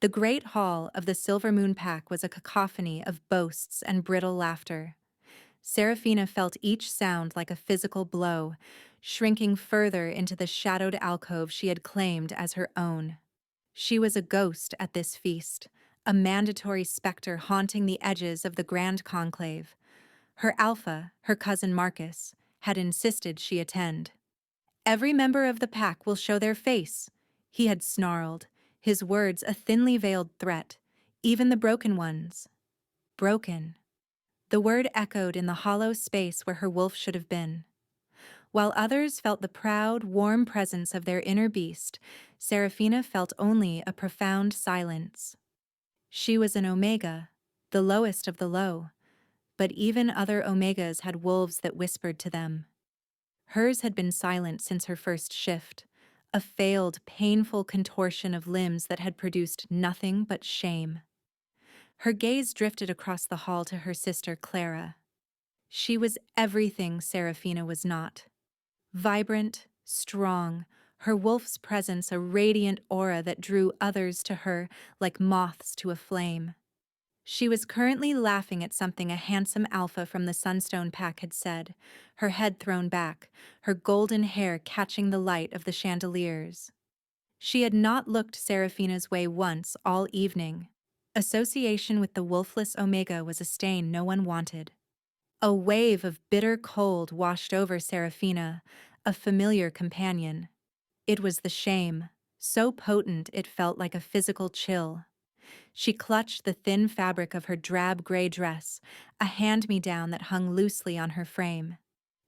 The great hall of the Silver Moon Pack was a cacophony of boasts and brittle laughter. Serafina felt each sound like a physical blow, shrinking further into the shadowed alcove she had claimed as her own. She was a ghost at this feast, a mandatory specter haunting the edges of the grand conclave. Her alpha, her cousin Marcus, had insisted she attend. "Every member of the pack will show their face," he had snarled, his words a thinly veiled threat, "even the broken ones." Broken. The word echoed in the hollow space where her wolf should have been. While others felt the proud, warm presence of their inner beast, Serafina felt only a profound silence. She was an omega, the lowest of the low, but even other omegas had wolves that whispered to them. Hers had been silent since her first shift, a failed, painful contortion of limbs that had produced nothing but shame. Her gaze drifted across the hall to her sister Clara. She was everything Serafina was not. Vibrant, strong, her wolf's presence a radiant aura that drew others to her like moths to a flame. She was currently laughing at something a handsome alpha from the Sunstone Pack had said, her head thrown back, her golden hair catching the light of the chandeliers. She had not looked Serafina's way once all evening. Association with the wolfless Omega was a stain no one wanted. A wave of bitter cold washed over Serafina, a familiar companion. It was the shame, so potent it felt like a physical chill. She clutched the thin fabric of her drab gray dress, a hand-me-down that hung loosely on her frame.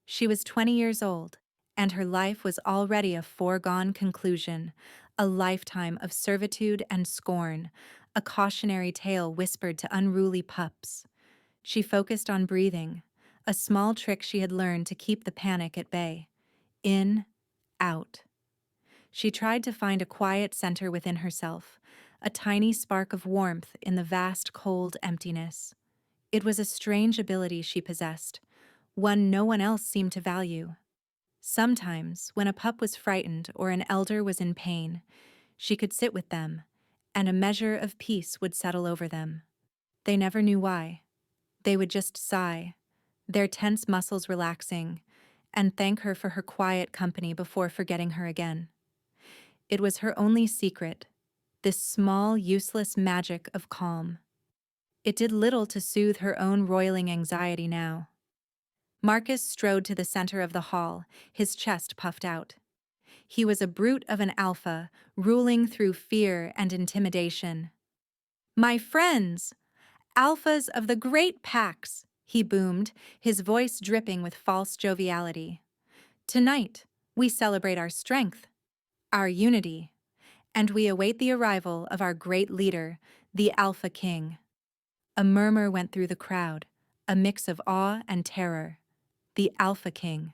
She was 20 years old, and her life was already a foregone conclusion, a lifetime of servitude and scorn, a cautionary tale whispered to unruly pups. She focused on breathing, a small trick she had learned to keep the panic at bay. In, out. She tried to find a quiet center within herself, a tiny spark of warmth in the vast cold emptiness. It was a strange ability she possessed, one no one else seemed to value. Sometimes, when a pup was frightened or an elder was in pain, she could sit with them, and a measure of peace would settle over them. They never knew why. They would just sigh, their tense muscles relaxing, and thank her for her quiet company before forgetting her again. It was her only secret, this small, useless magic of calm. It did little to soothe her own roiling anxiety now. Marcus strode to the center of the hall, his chest puffed out. He was a brute of an alpha, ruling through fear and intimidation. "My friends! Alphas of the great packs!" he boomed, his voice dripping with false joviality. "Tonight, we celebrate our strength, our unity, and we await the arrival of our great leader, the Alpha King." A murmur went through the crowd, a mix of awe and terror. The Alpha King,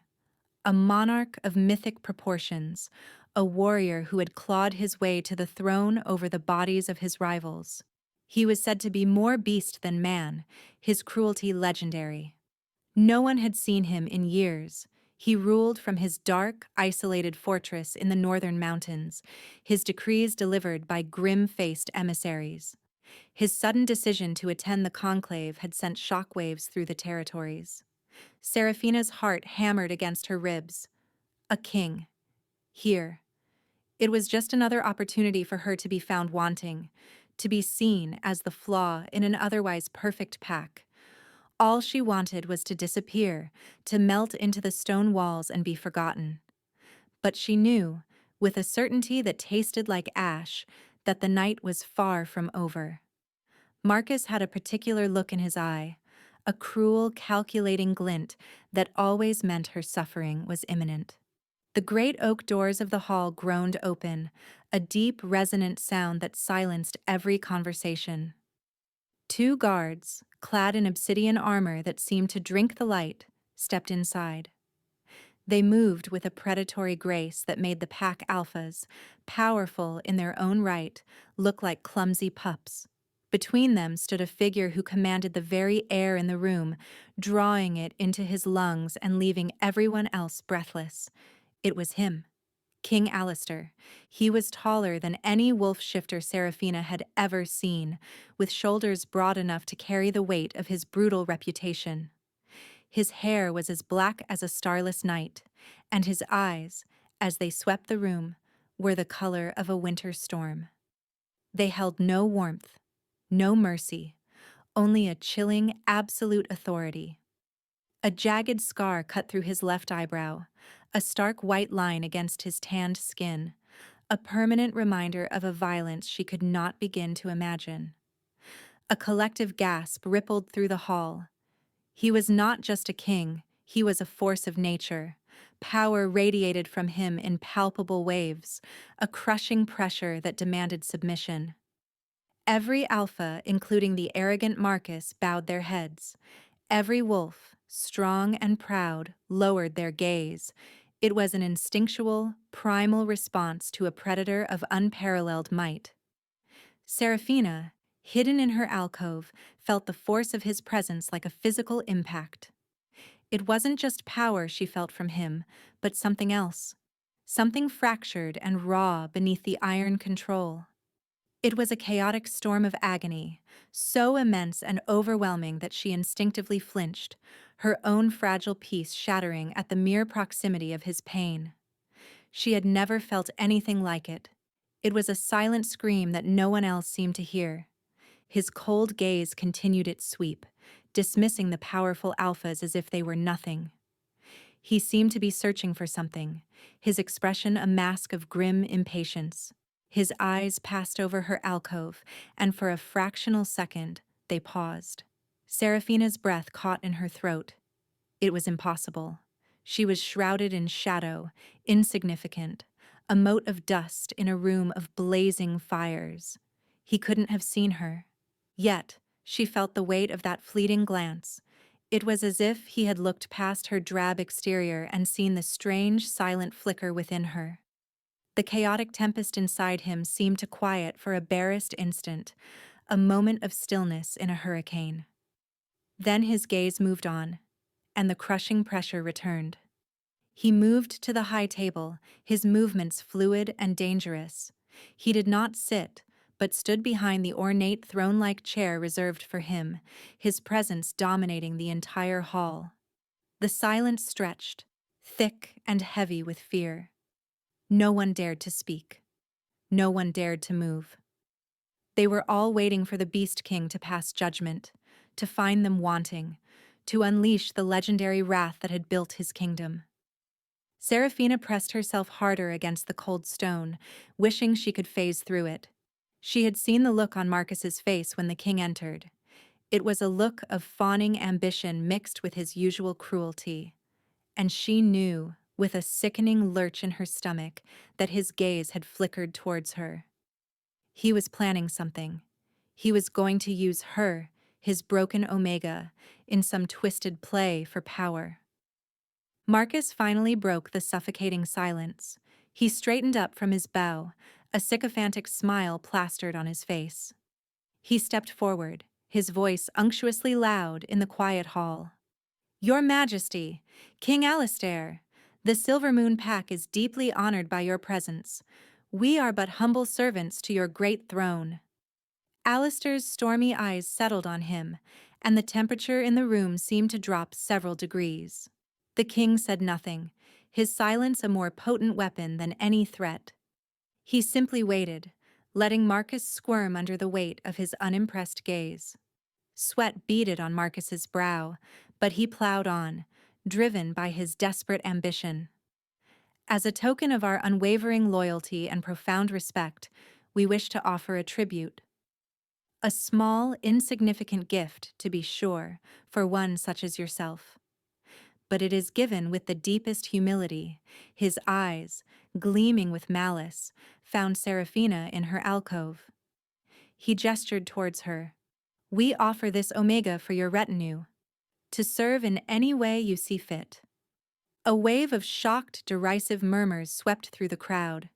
a monarch of mythic proportions, a warrior who had clawed his way to the throne over the bodies of his rivals. He was said to be more beast than man, his cruelty legendary. No one had seen him in years. He ruled from his dark, isolated fortress in the northern mountains, his decrees delivered by grim-faced emissaries. His sudden decision to attend the conclave had sent shockwaves through the territories. Serafina's heart hammered against her ribs. A king. Here. It was just another opportunity for her to be found wanting, to be seen as the flaw in an otherwise perfect pack. All she wanted was to disappear, to melt into the stone walls and be forgotten. But she knew, with a certainty that tasted like ash, that the night was far from over. Marcus had a particular look in his eye, a cruel, calculating glint that always meant her suffering was imminent. The great oak doors of the hall groaned open, a deep, resonant sound that silenced every conversation. Two guards, clad in obsidian armor that seemed to drink the light, stepped inside. They moved with a predatory grace that made the pack alphas, powerful in their own right, look like clumsy pups. Between them stood a figure who commanded the very air in the room, drawing it into his lungs and leaving everyone else breathless. It was him. King Alistair. He was taller than any wolf shifter Seraphina had ever seen, with shoulders broad enough to carry the weight of his brutal reputation. His hair was as black as a starless night, and his eyes, as they swept the room, were the color of a winter storm. They held no warmth, no mercy, only a chilling, absolute authority. A jagged scar cut through his left eyebrow, a stark white line against his tanned skin, a permanent reminder of a violence she could not begin to imagine. A collective gasp rippled through the hall. He was not just a king, he was a force of nature. Power radiated from him in palpable waves, a crushing pressure that demanded submission. Every alpha, including the arrogant Marcus, bowed their heads. Every wolf, strong and proud, lowered their gaze. It was an instinctual, primal response to a predator of unparalleled might. Seraphina, hidden in her alcove, felt the force of his presence like a physical impact. It wasn't just power she felt from him, but something else. Something fractured and raw beneath the iron control. It was a chaotic storm of agony, so immense and overwhelming that she instinctively flinched, her own fragile peace shattering at the mere proximity of his pain. She had never felt anything like it. It was a silent scream that no one else seemed to hear. His cold gaze continued its sweep, dismissing the powerful alphas as if they were nothing. He seemed to be searching for something, his expression a mask of grim impatience. His eyes passed over her alcove, and for a fractional second, they paused. Seraphina's breath caught in her throat. It was impossible. She was shrouded in shadow, insignificant, a mote of dust in a room of blazing fires. He couldn't have seen her. Yet, she felt the weight of that fleeting glance. It was as if he had looked past her drab exterior and seen the strange, silent flicker within her. The chaotic tempest inside him seemed to quiet for a barest instant, a moment of stillness in a hurricane. Then his gaze moved on, and the crushing pressure returned. He moved to the high table, his movements fluid and dangerous. He did not sit, but stood behind the ornate throne-like chair reserved for him, his presence dominating the entire hall. The silence stretched, thick and heavy with fear. No one dared to speak. No one dared to move. They were all waiting for the Beast King to pass judgment, to find them wanting, to unleash the legendary wrath that had built his kingdom. Seraphina pressed herself harder against the cold stone, wishing she could phase through it. She had seen the look on Marcus's face when the king entered. It was a look of fawning ambition mixed with his usual cruelty. And she knew, with a sickening lurch in her stomach, that his gaze had flickered towards her. He was planning something. He was going to use her, his broken Omega, in some twisted play for power. Marcus finally broke the suffocating silence. He straightened up from his bow, a sycophantic smile plastered on his face. He stepped forward, his voice unctuously loud in the quiet hall. "Your Majesty, King Alistair, the Silver Moon Pack is deeply honored by your presence. We are but humble servants to your great throne." Alistair's stormy eyes settled on him, and the temperature in the room seemed to drop several degrees. The king said nothing, his silence a more potent weapon than any threat. He simply waited, letting Marcus squirm under the weight of his unimpressed gaze. Sweat beaded on Marcus's brow, but he plowed on, driven by his desperate ambition. As a token of our unwavering loyalty and profound respect, we wish to offer a tribute. A small, insignificant gift, to be sure, for one such as yourself. But it is given with the deepest humility. His eyes, gleaming with malice, found Seraphina in her alcove. He gestured towards her. "We offer this Omega for your retinue, to serve in any way you see fit." A wave of shocked, derisive murmurs swept through the crowd.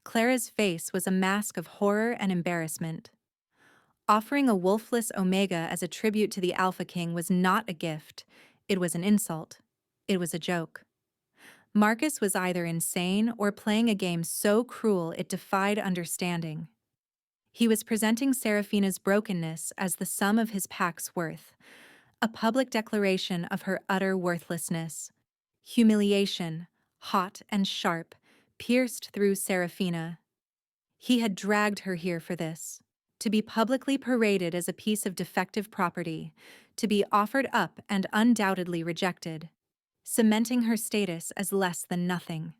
Clara's face was a mask of horror and embarrassment. Offering a wolfless Omega as a tribute to the Alpha King was not a gift. It was an insult. It was a joke. Marcus was either insane or playing a game so cruel it defied understanding. He was presenting Seraphina's brokenness as the sum of his pack's worth, a public declaration of her utter worthlessness. Humiliation, hot and sharp, pierced through Seraphina. He had dragged her here for this, to be publicly paraded as a piece of defective property, to be offered up and undoubtedly rejected, cementing her status as less than nothing.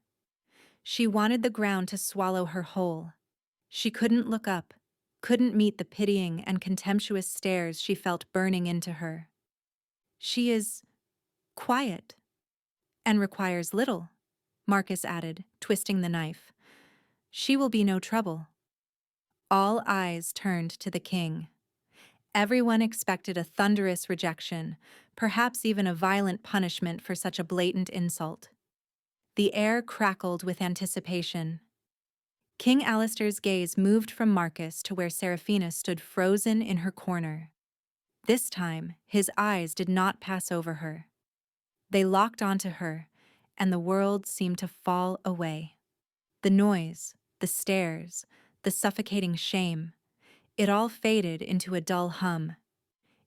She wanted the ground to swallow her whole. She couldn't look up, couldn't meet the pitying and contemptuous stares she felt burning into her. She is quiet and requires little, Marcus added, twisting the knife. She will be no trouble. All eyes turned to the king. Everyone expected a thunderous rejection, perhaps even a violent punishment for such a blatant insult. The air crackled with anticipation. King Alistair's gaze moved from Marcus to where Seraphina stood frozen in her corner. This time, his eyes did not pass over her. They locked onto her, and the world seemed to fall away. The noise, the stares, the suffocating shame, it all faded into a dull hum.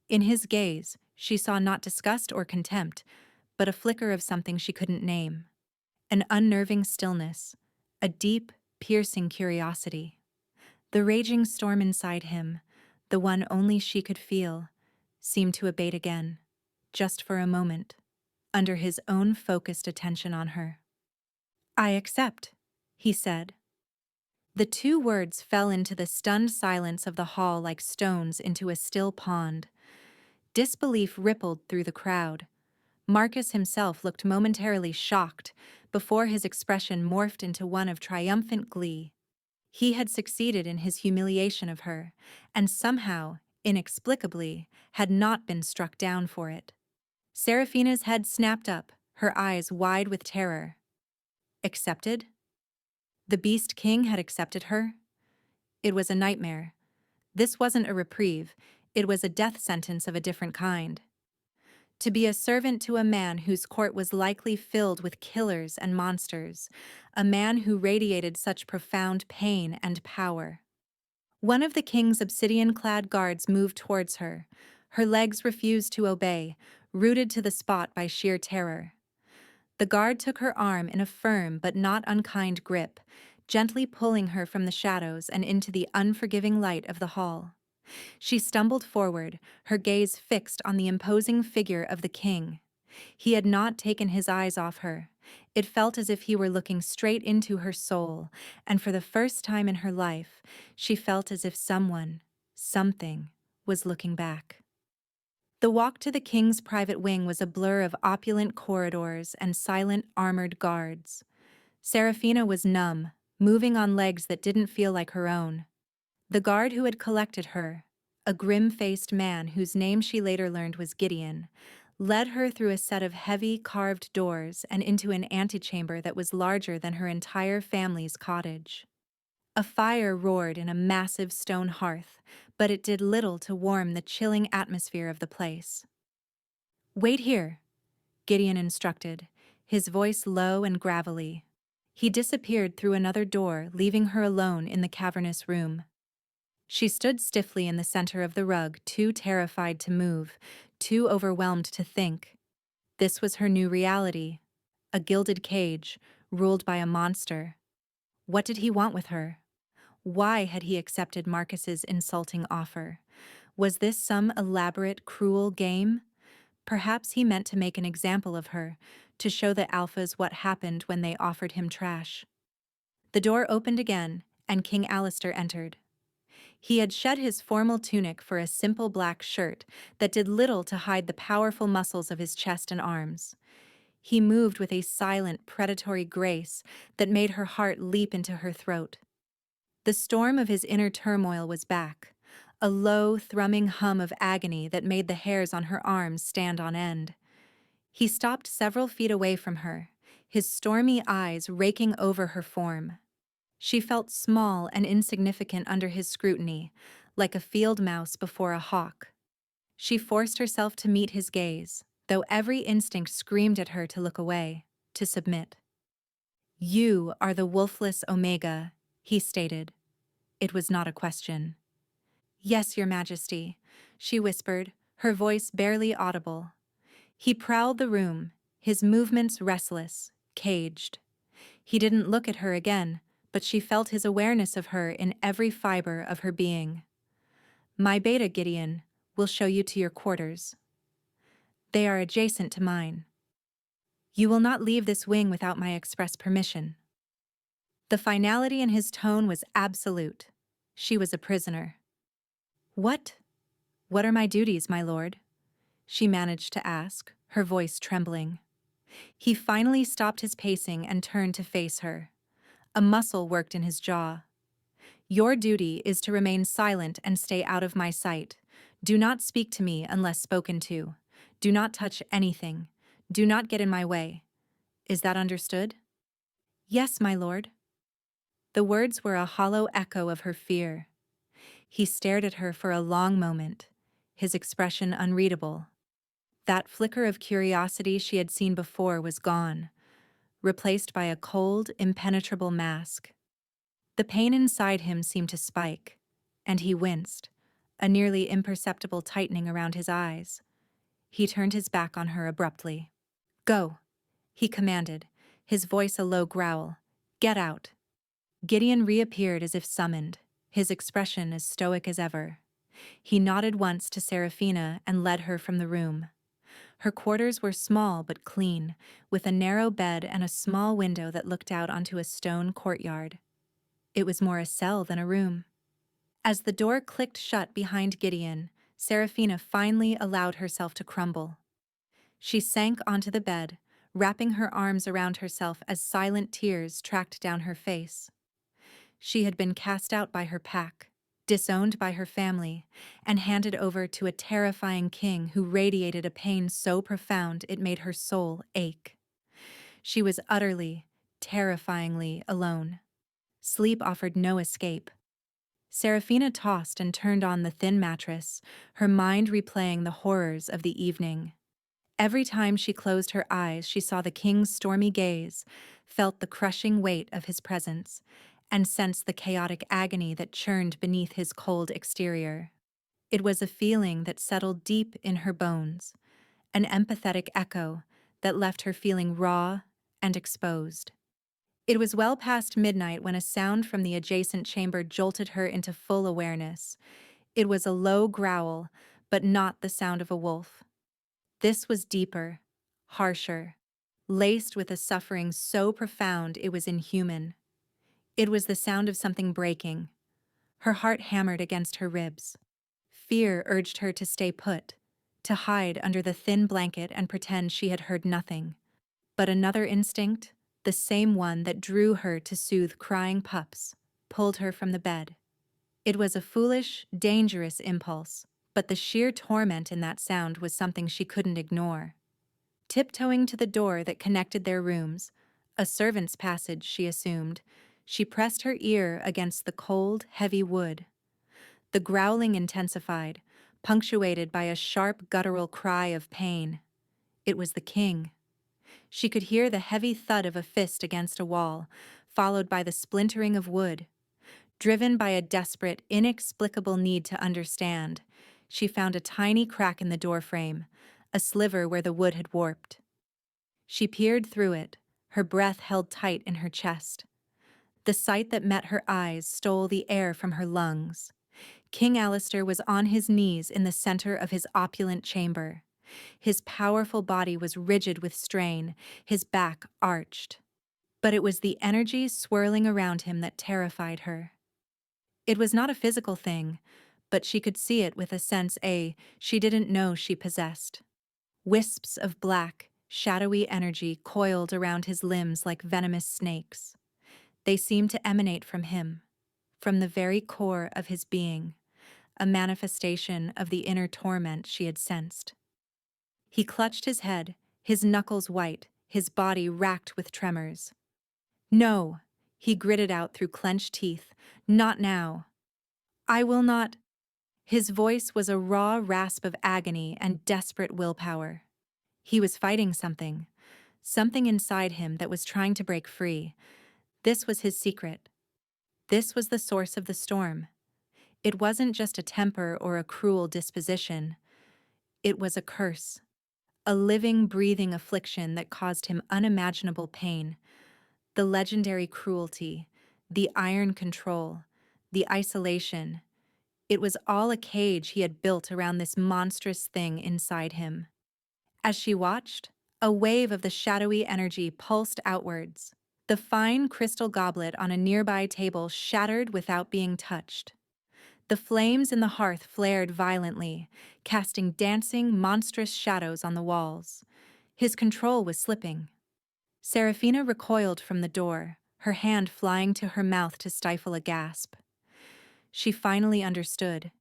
In his gaze, she saw not disgust or contempt, but a flicker of something she couldn't name. An unnerving stillness, a deep, piercing curiosity. The raging storm inside him, the one only she could feel, seemed to abate again, just for a moment, under his own focused attention on her. "I accept," he said. The two words fell into the stunned silence of the hall like stones into a still pond. Disbelief rippled through the crowd. Marcus himself looked momentarily shocked before his expression morphed into one of triumphant glee. He had succeeded in his humiliation of her, and somehow, inexplicably, had not been struck down for it. Seraphina's head snapped up, her eyes wide with terror. Accepted? The Beast King had accepted her? It was a nightmare. This wasn't a reprieve, it was a death sentence of a different kind. To be a servant to a man whose court was likely filled with killers and monsters, a man who radiated such profound pain and power. One of the king's obsidian-clad guards moved towards her. Her legs refused to obey, rooted to the spot by sheer terror. The guard took her arm in a firm but not unkind grip, gently pulling her from the shadows and into the unforgiving light of the hall. She stumbled forward, her gaze fixed on the imposing figure of the king. He had not taken his eyes off her. It felt as if he were looking straight into her soul, and for the first time in her life, she felt as if someone, something, was looking back. The walk to the king's private wing was a blur of opulent corridors and silent armored guards. Seraphina was numb, moving on legs that didn't feel like her own. The guard who had collected her, a grim-faced man whose name she later learned was Gideon, led her through a set of heavy carved doors and into an antechamber that was larger than her entire family's cottage. A fire roared in a massive stone hearth, but it did little to warm the chilling atmosphere of the place. "Wait here," Gideon instructed, his voice low and gravelly. He disappeared through another door, leaving her alone in the cavernous room. She stood stiffly in the center of the rug, too terrified to move, too overwhelmed to think. This was her new reality, a gilded cage, ruled by a monster. What did he want with her? Why had he accepted Marcus's insulting offer? Was this some elaborate, cruel game? Perhaps he meant to make an example of her, to show the alphas what happened when they offered him trash. The door opened again, and King Alistair entered. He had shed his formal tunic for a simple black shirt that did little to hide the powerful muscles of his chest and arms. He moved with a silent, predatory grace that made her heart leap into her throat. The storm of his inner turmoil was back, a low, thrumming hum of agony that made the hairs on her arms stand on end. He stopped several feet away from her, his stormy eyes raking over her form. She felt small and insignificant under his scrutiny, like a field mouse before a hawk. She forced herself to meet his gaze, though every instinct screamed at her to look away, to submit. You are the wolfless Omega, he stated. It was not a question. Yes, your majesty, she whispered, her voice barely audible. He prowled the room, his movements restless, caged. He didn't look at her again, but she felt his awareness of her in every fiber of her being. My beta, Gideon, will show you to your quarters. They are adjacent to mine. You will not leave this wing without my express permission. The finality in his tone was absolute. She was a prisoner. What? What are my duties, my lord? She managed to ask, her voice trembling. He finally stopped his pacing and turned to face her. A muscle worked in his jaw. Your duty is to remain silent and stay out of my sight. Do not speak to me unless spoken to. Do not touch anything. Do not get in my way. Is that understood? Yes, my lord. The words were a hollow echo of her fear. He stared at her for a long moment, his expression unreadable. That flicker of curiosity she had seen before was gone, replaced by a cold, impenetrable mask. The pain inside him seemed to spike, and he winced, a nearly imperceptible tightening around his eyes. He turned his back on her abruptly. Go, he commanded, his voice a low growl. Get out. Gideon reappeared as if summoned, his expression as stoic as ever. He nodded once to Seraphina and led her from the room. Her quarters were small but clean, with a narrow bed and a small window that looked out onto a stone courtyard. It was more a cell than a room. As the door clicked shut behind Gideon, Seraphina finally allowed herself to crumble. She sank onto the bed, wrapping her arms around herself as silent tears tracked down her face. She had been cast out by her pack, disowned by her family, and handed over to a terrifying king who radiated a pain so profound it made her soul ache. She was utterly, terrifyingly alone. Sleep offered no escape. Seraphina tossed and turned on the thin mattress, her mind replaying the horrors of the evening. Every time she closed her eyes, she saw the king's stormy gaze, felt the crushing weight of his presence, and sensed the chaotic agony that churned beneath his cold exterior. It was a feeling that settled deep in her bones, an empathetic echo that left her feeling raw and exposed. It was well past midnight when a sound from the adjacent chamber jolted her into full awareness. It was a low growl, but not the sound of a wolf. This was deeper, harsher, laced with a suffering so profound it was inhuman. It was the sound of something breaking. Her heart hammered against her ribs. Fear urged her to stay put, to hide under the thin blanket and pretend she had heard nothing. But another instinct, the same one that drew her to soothe crying pups, pulled her from the bed. It was a foolish, dangerous impulse, but the sheer torment in that sound was something she couldn't ignore. Tiptoeing to the door that connected their rooms, a servant's passage, she assumed, she pressed her ear against the cold, heavy wood. The growling intensified, punctuated by a sharp, guttural cry of pain. It was the king. She could hear the heavy thud of a fist against a wall, followed by the splintering of wood. Driven by a desperate, inexplicable need to understand, she found a tiny crack in the doorframe, a sliver where the wood had warped. She peered through it, her breath held tight in her chest. The sight that met her eyes stole the air from her lungs. King Alistair was on his knees in the center of his opulent chamber. His powerful body was rigid with strain, his back arched. But it was the energy swirling around him that terrified her. It was not a physical thing, but she could see it with a sense she didn't know she possessed. Wisps of black, shadowy energy coiled around his limbs like venomous snakes. They seemed to emanate from him, from the very core of his being, a manifestation of the inner torment she had sensed. He clutched his head, his knuckles white, his body racked with tremors. No, he gritted out through clenched teeth, not now. I will not. His voice was a raw rasp of agony and desperate willpower. He was fighting something something inside him that was trying to break free. This was his secret. This was the source of the storm. It wasn't just a temper or a cruel disposition. It was a curse, a living, breathing affliction that caused him unimaginable pain. The legendary cruelty, the iron control, the isolation. It was all a cage he had built around this monstrous thing inside him. As she watched, a wave of the shadowy energy pulsed outwards. The fine crystal goblet on a nearby table shattered without being touched. The flames in the hearth flared violently, casting dancing, monstrous shadows on the walls. His control was slipping. Serafina recoiled from the door, her hand flying to her mouth to stifle a gasp. She finally understood.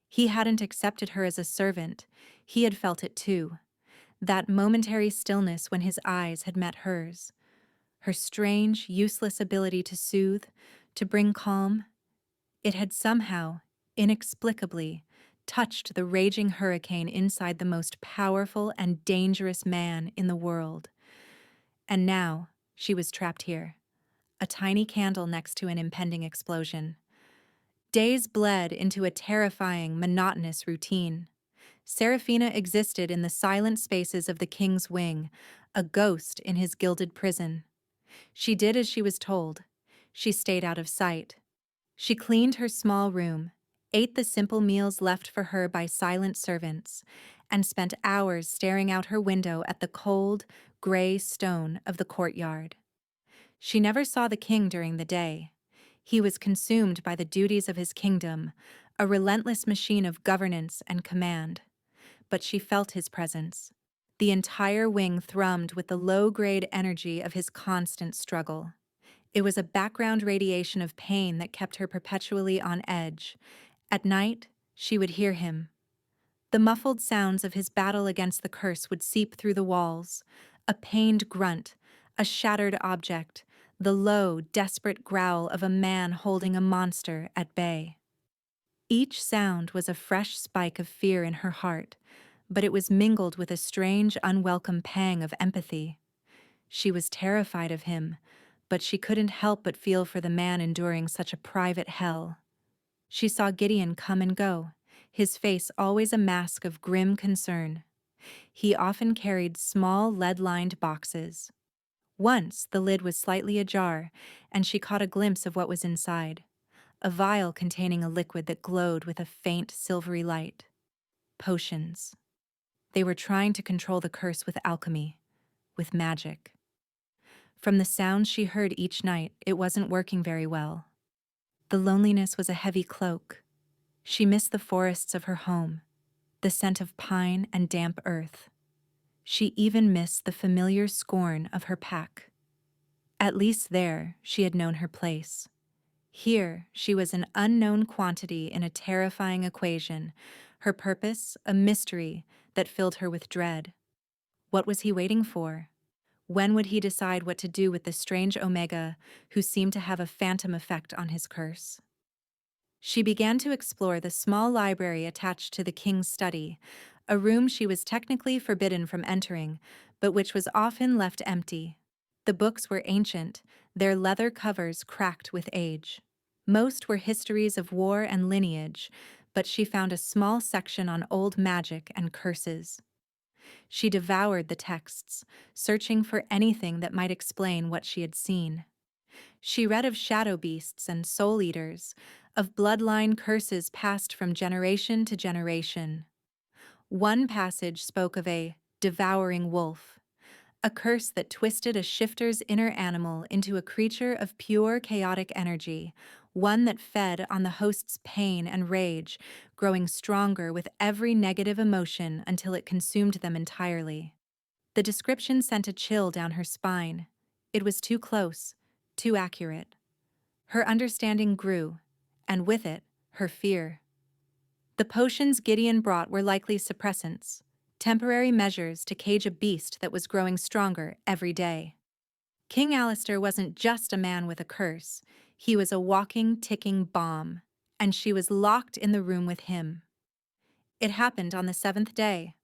He hadn't accepted her as a servant. He had felt it too. That momentary stillness when his eyes had met hers. Her strange, useless ability to soothe, to bring calm. It had somehow, inexplicably, touched the raging hurricane inside the most powerful and dangerous man in the world. And now, she was trapped here, a tiny candle next to an impending explosion. Days bled into a terrifying, monotonous routine. Serafina existed in the silent spaces of the king's wing, a ghost in his gilded prison. She did as she was told. She stayed out of sight. She cleaned her small room, ate the simple meals left for her by silent servants, and spent hours staring out her window at the cold, gray stone of the courtyard. She never saw the king during the day. He was consumed by the duties of his kingdom, a relentless machine of governance and command. But she felt his presence. The entire wing thrummed with the low-grade energy of his constant struggle. It was a background radiation of pain that kept her perpetually on edge. At night, she would hear him. The muffled sounds of his battle against the curse would seep through the walls. A pained grunt, a shattered object, the low, desperate growl of a man holding a monster at bay. Each sound was a fresh spike of fear in her heart, but it was mingled with a strange, unwelcome pang of empathy. She was terrified of him, but she couldn't help but feel for the man enduring such a private hell. She saw Gideon come and go, his face always a mask of grim concern. He often carried small, lead-lined boxes. Once, the lid was slightly ajar, and she caught a glimpse of what was inside, a vial containing a liquid that glowed with a faint, silvery light. Potions. They were trying to control the curse with alchemy, with magic. From the sounds she heard each night, it wasn't working very well. The loneliness was a heavy cloak. She missed the forests of her home, the scent of pine and damp earth. She even missed the familiar scorn of her pack. At least there, she had known her place. Here, she was an unknown quantity in a terrifying equation, her purpose a mystery that filled her with dread. What was he waiting for? When would he decide what to do with the strange Omega who seemed to have a phantom effect on his curse? She began to explore the small library attached to the king's study, a room she was technically forbidden from entering, but which was often left empty. The books were ancient, their leather covers cracked with age. Most were histories of war and lineage, but she found a small section on old magic and curses. She devoured the texts, searching for anything that might explain what she had seen. She read of shadow beasts and soul eaters, of bloodline curses passed from generation to generation. One passage spoke of a devouring wolf, a curse that twisted a shifter's inner animal into a creature of pure chaotic energy, one that fed on the host's pain and rage, growing stronger with every negative emotion until it consumed them entirely. The description sent a chill down her spine. It was too close, too accurate. Her understanding grew, and with it, her fear. The potions Gideon brought were likely suppressants, temporary measures to cage a beast that was growing stronger every day. King Alistair wasn't just a man with a curse, he was a walking, ticking bomb, and she was locked in the room with him. It happened on the 7th day.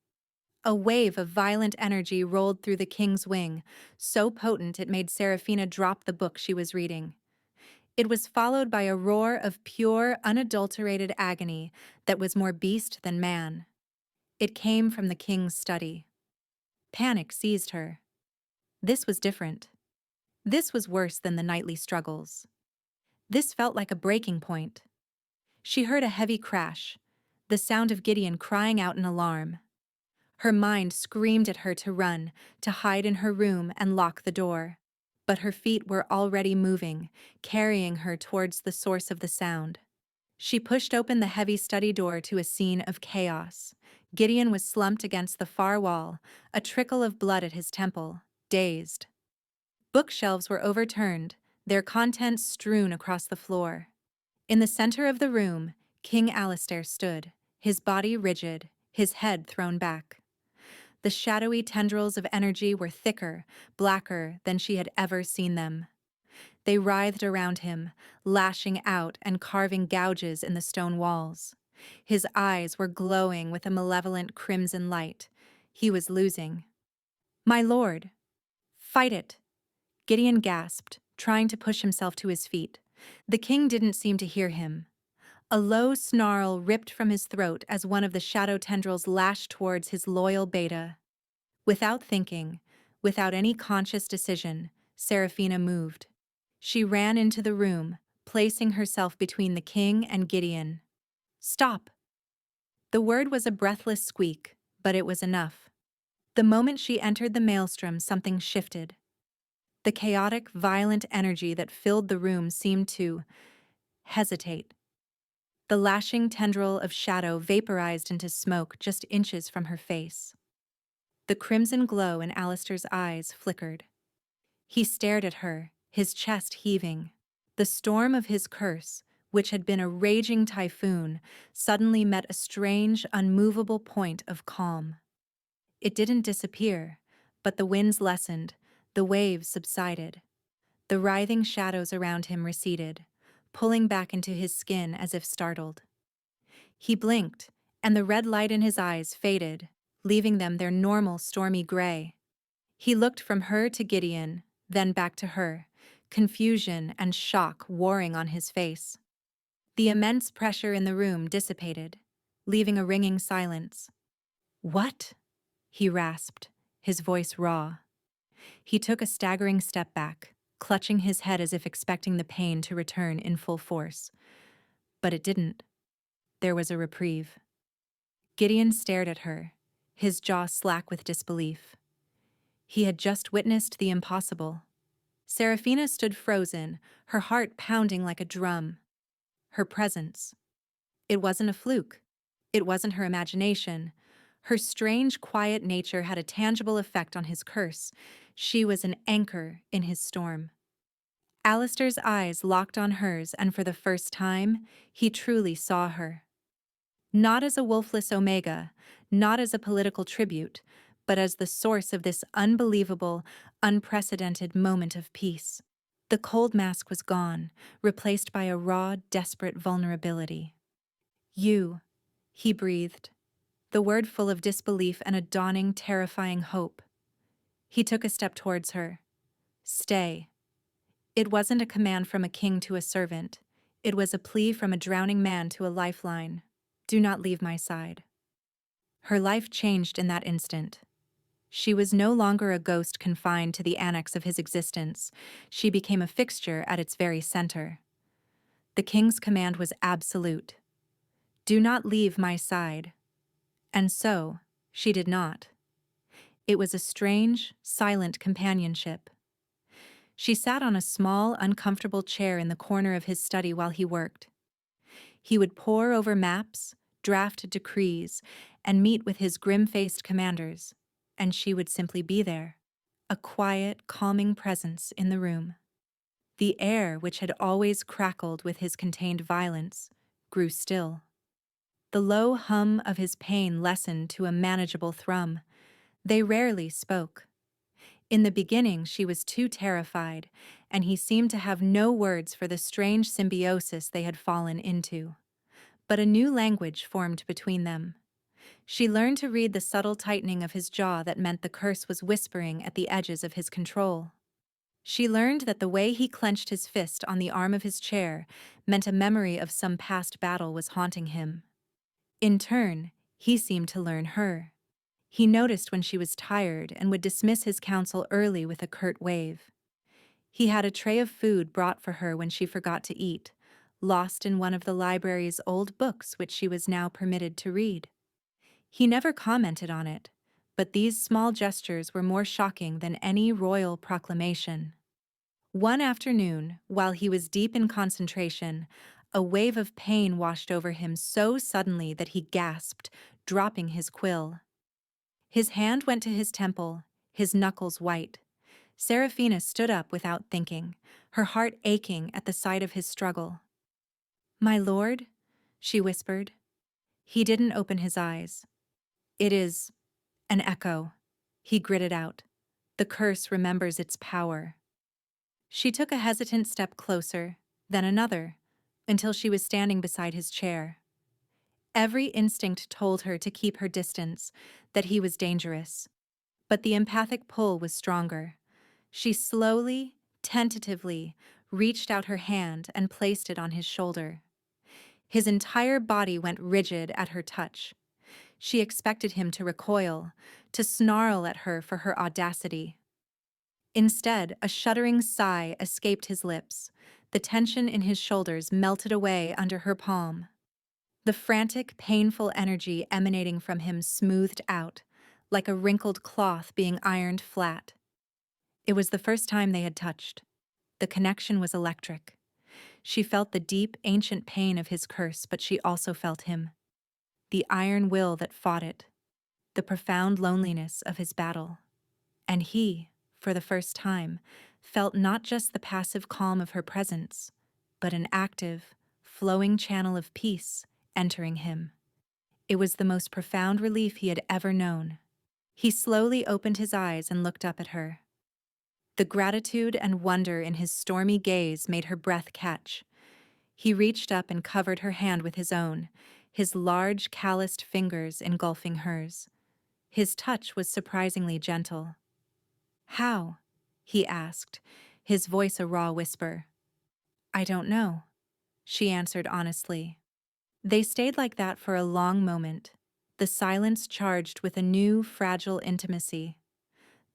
A wave of violent energy rolled through the king's wing, so potent it made Seraphina drop the book she was reading. It was followed by a roar of pure, unadulterated agony that was more beast than man. It came from the king's study. Panic seized her. This was different. This was worse than the nightly struggles. This felt like a breaking point. She heard a heavy crash, the sound of Gideon crying out in alarm. Her mind screamed at her to run, to hide in her room and lock the door. But her feet were already moving, carrying her towards the source of the sound. She pushed open the heavy study door to a scene of chaos. Gideon was slumped against the far wall, a trickle of blood at his temple, dazed. Bookshelves were overturned, their contents strewn across the floor. In the center of the room, King Alistair stood, his body rigid, his head thrown back. The shadowy tendrils of energy were thicker, blacker than she had ever seen them. They writhed around him, lashing out and carving gouges in the stone walls. His eyes were glowing with a malevolent crimson light. He was losing. "My lord!" "Fight it!" Gideon gasped, trying to push himself to his feet. The king didn't seem to hear him. A low snarl ripped from his throat as one of the shadow tendrils lashed towards his loyal beta. Without thinking, without any conscious decision, Seraphina moved. She ran into the room, placing herself between the king and Gideon. "Stop!" The word was a breathless squeak, but it was enough. The moment she entered the maelstrom, something shifted. The chaotic, violent energy that filled the room seemed to hesitate. The lashing tendril of shadow vaporized into smoke just inches from her face. The crimson glow in Alistair's eyes flickered. He stared at her, his chest heaving. The storm of his curse, which had been a raging typhoon, suddenly met a strange, unmovable point of calm. It didn't disappear, but the winds lessened, the waves subsided. The writhing shadows around him receded, pulling back into his skin as if startled. He blinked, and the red light in his eyes faded, leaving them their normal stormy gray. He looked from her to Gideon, then back to her, confusion and shock warring on his face. The immense pressure in the room dissipated, leaving a ringing silence. "What?" he rasped, his voice raw. He took a staggering step back, clutching his head as if expecting the pain to return in full force. But it didn't. There was a reprieve. Gideon stared at her, his jaw slack with disbelief. He had just witnessed the impossible. Seraphina stood frozen, her heart pounding like a drum. Her presence. It wasn't a fluke. It wasn't her imagination. Her strange, quiet nature had a tangible effect on his curse. She was an anchor in his storm. Alistair's eyes locked on hers, and for the first time, he truly saw her. Not as a wolfless omega, not as a political tribute, but as the source of this unbelievable, unprecedented moment of peace. The cold mask was gone, replaced by a raw, desperate vulnerability. "You," he breathed, the word full of disbelief and a dawning, terrifying hope. He took a step towards her. "Stay." It wasn't a command from a king to a servant. It was a plea from a drowning man to a lifeline. "Do not leave my side." Her life changed in that instant. She was no longer a ghost confined to the annex of his existence. She became a fixture at its very center. The king's command was absolute. "Do not leave my side." And so, she did not. It was a strange, silent companionship. She sat on a small, uncomfortable chair in the corner of his study while he worked. He would pore over maps, draft decrees, and meet with his grim-faced commanders, and she would simply be there, a quiet, calming presence in the room. The air, which had always crackled with his contained violence, grew still. The low hum of his pain lessened to a manageable thrum. They rarely spoke. In the beginning, she was too terrified, and he seemed to have no words for the strange symbiosis they had fallen into. But a new language formed between them. She learned to read the subtle tightening of his jaw that meant the curse was whispering at the edges of his control. She learned that the way he clenched his fist on the arm of his chair meant a memory of some past battle was haunting him. In turn, he seemed to learn her. He noticed when she was tired and would dismiss his counsel early with a curt wave. He had a tray of food brought for her when she forgot to eat, lost in one of the library's old books which she was now permitted to read. He never commented on it, but these small gestures were more shocking than any royal proclamation. One afternoon, while he was deep in concentration, a wave of pain washed over him so suddenly that he gasped, dropping his quill. His hand went to his temple, his knuckles white. Seraphina stood up without thinking, her heart aching at the sight of his struggle. "My lord?" she whispered. He didn't open his eyes. "It is an echo," he gritted out. "The curse remembers its power." She took a hesitant step closer, then another, until she was standing beside his chair. Every instinct told her to keep her distance, that he was dangerous. But the empathic pull was stronger. She slowly, tentatively, reached out her hand and placed it on his shoulder. His entire body went rigid at her touch. She expected him to recoil, to snarl at her for her audacity. Instead, a shuddering sigh escaped his lips. The tension in his shoulders melted away under her palm. The frantic, painful energy emanating from him smoothed out, like a wrinkled cloth being ironed flat. It was the first time they had touched. The connection was electric. She felt the deep, ancient pain of his curse, but she also felt him. The iron will that fought it. The profound loneliness of his battle. And he, for the first time, felt not just the passive calm of her presence, but an active, flowing channel of peace entering him. It was the most profound relief he had ever known. He slowly opened his eyes and looked up at her. The gratitude and wonder in his stormy gaze made her breath catch. He reached up and covered her hand with his own, his large, calloused fingers engulfing hers. His touch was surprisingly gentle. "How?" he asked, his voice a raw whisper. "I don't know," she answered honestly. They stayed like that for a long moment, the silence charged with a new, fragile intimacy.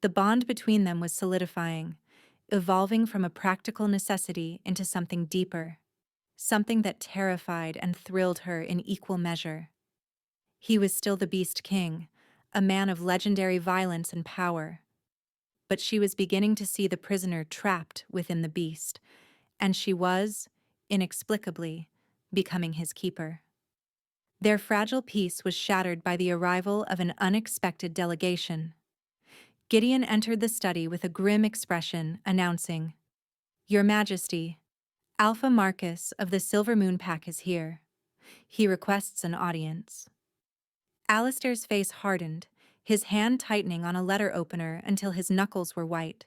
The bond between them was solidifying, evolving from a practical necessity into something deeper, something that terrified and thrilled her in equal measure. He was still the Beast King, a man of legendary violence and power. But she was beginning to see the prisoner trapped within the beast, and she was, inexplicably, becoming his keeper. Their fragile peace was shattered by the arrival of an unexpected delegation. Gideon entered the study with a grim expression, announcing, "Your Majesty, Alpha Marcus of the Silver Moon Pack is here. He requests an audience." Alistair's face hardened, his hand tightening on a letter opener until his knuckles were white.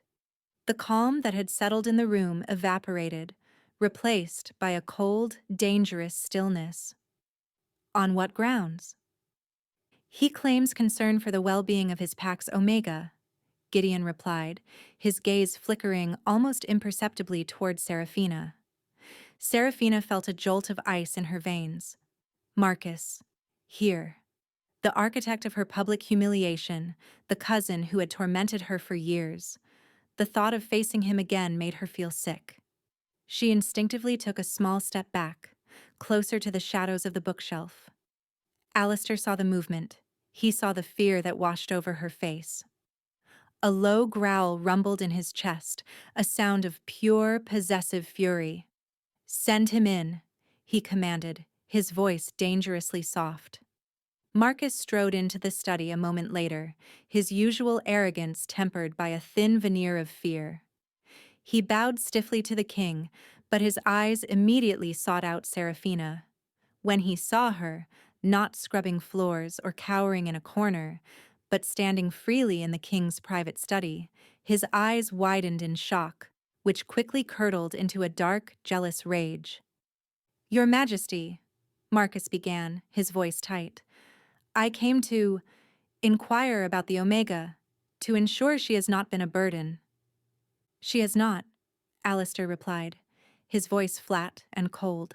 The calm that had settled in the room evaporated, replaced by a cold, dangerous stillness. "On what grounds?" "He claims concern for the well-being of his pack's Omega," Gideon replied, his gaze flickering almost imperceptibly toward Seraphina. Seraphina felt a jolt of ice in her veins. Marcus, here. The architect of her public humiliation, the cousin who had tormented her for years. The thought of facing him again made her feel sick. She instinctively took a small step back, closer to the shadows of the bookshelf. Alistair saw the movement. He saw the fear that washed over her face. A low growl rumbled in his chest, a sound of pure, possessive fury. "Send him in," he commanded, his voice dangerously soft. Marcus strode into the study a moment later, his usual arrogance tempered by a thin veneer of fear. He bowed stiffly to the king, but his eyes immediately sought out Seraphina. When he saw her, not scrubbing floors or cowering in a corner, but standing freely in the king's private study, his eyes widened in shock, which quickly curdled into a dark, jealous rage. "Your Majesty," Marcus began, his voice tight, I came to inquire about the Omega, to ensure she has not been a burden. She has not, Alistair replied, his voice flat and cold.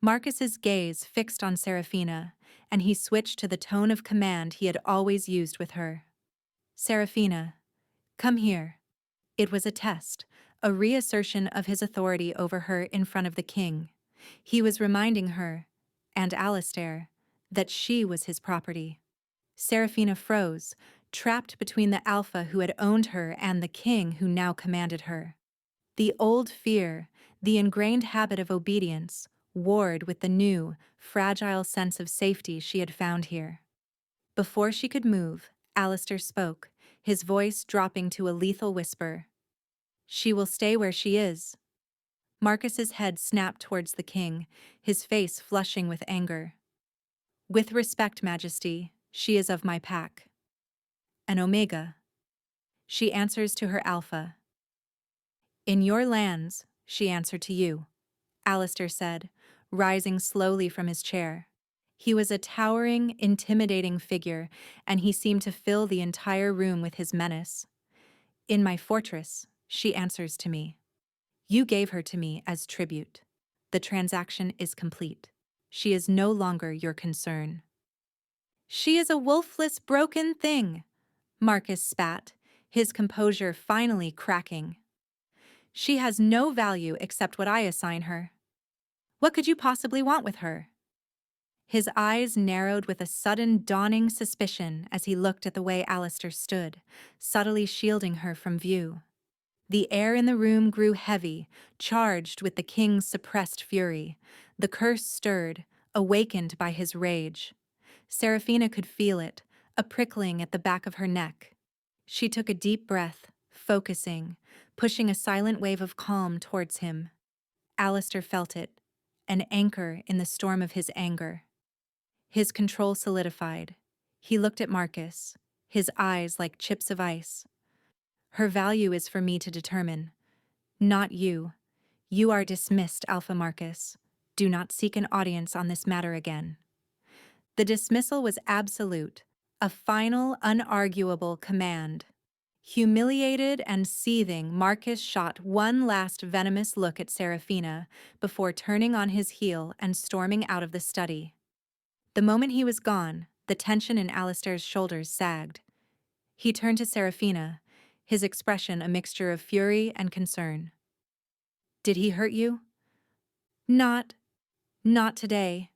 Marcus's gaze fixed on Seraphina, and he switched to the tone of command he had always used with her. Seraphina, come here. It was a test, a reassertion of his authority over her in front of the king. He was reminding her, and Alistair, that she was his property. Seraphina froze, trapped between the alpha who had owned her and the king who now commanded her. The old fear, the ingrained habit of obedience, warred with the new, fragile sense of safety she had found here. Before she could move, Alistair spoke, his voice dropping to a lethal whisper. She will stay where she is. Marcus's head snapped towards the king, his face flushing with anger. With respect, Majesty, she is of my pack. An Omega. She answers to her Alpha. In your lands, she answered to you, Alistair said, rising slowly from his chair. He was a towering, intimidating figure, and he seemed to fill the entire room with his menace. In my fortress, she answers to me. You gave her to me as tribute. The transaction is complete. She is no longer your concern. She is a wolfless, broken thing, Marcus spat, his composure finally cracking. She has no value except what I assign her. What could you possibly want with her? His eyes narrowed with a sudden dawning suspicion as he looked at the way Alistair stood, subtly shielding her from view. The air in the room grew heavy, charged with the king's suppressed fury. The curse stirred, awakened by his rage. Seraphina could feel it, a prickling at the back of her neck. She took a deep breath, focusing, pushing a silent wave of calm towards him. Alistair felt it, an anchor in the storm of his anger. His control solidified. He looked at Marcus, his eyes like chips of ice. Her value is for me to determine, not you. You are dismissed, Alpha Marcus. Do not seek an audience on this matter again. The dismissal was absolute, a final, unarguable command. Humiliated and seething, Marcus shot one last venomous look at Seraphina before turning on his heel and storming out of the study. The moment he was gone, the tension in Alistair's shoulders sagged. He turned to Seraphina, his expression a mixture of fury and concern. Did he hurt you? Not today,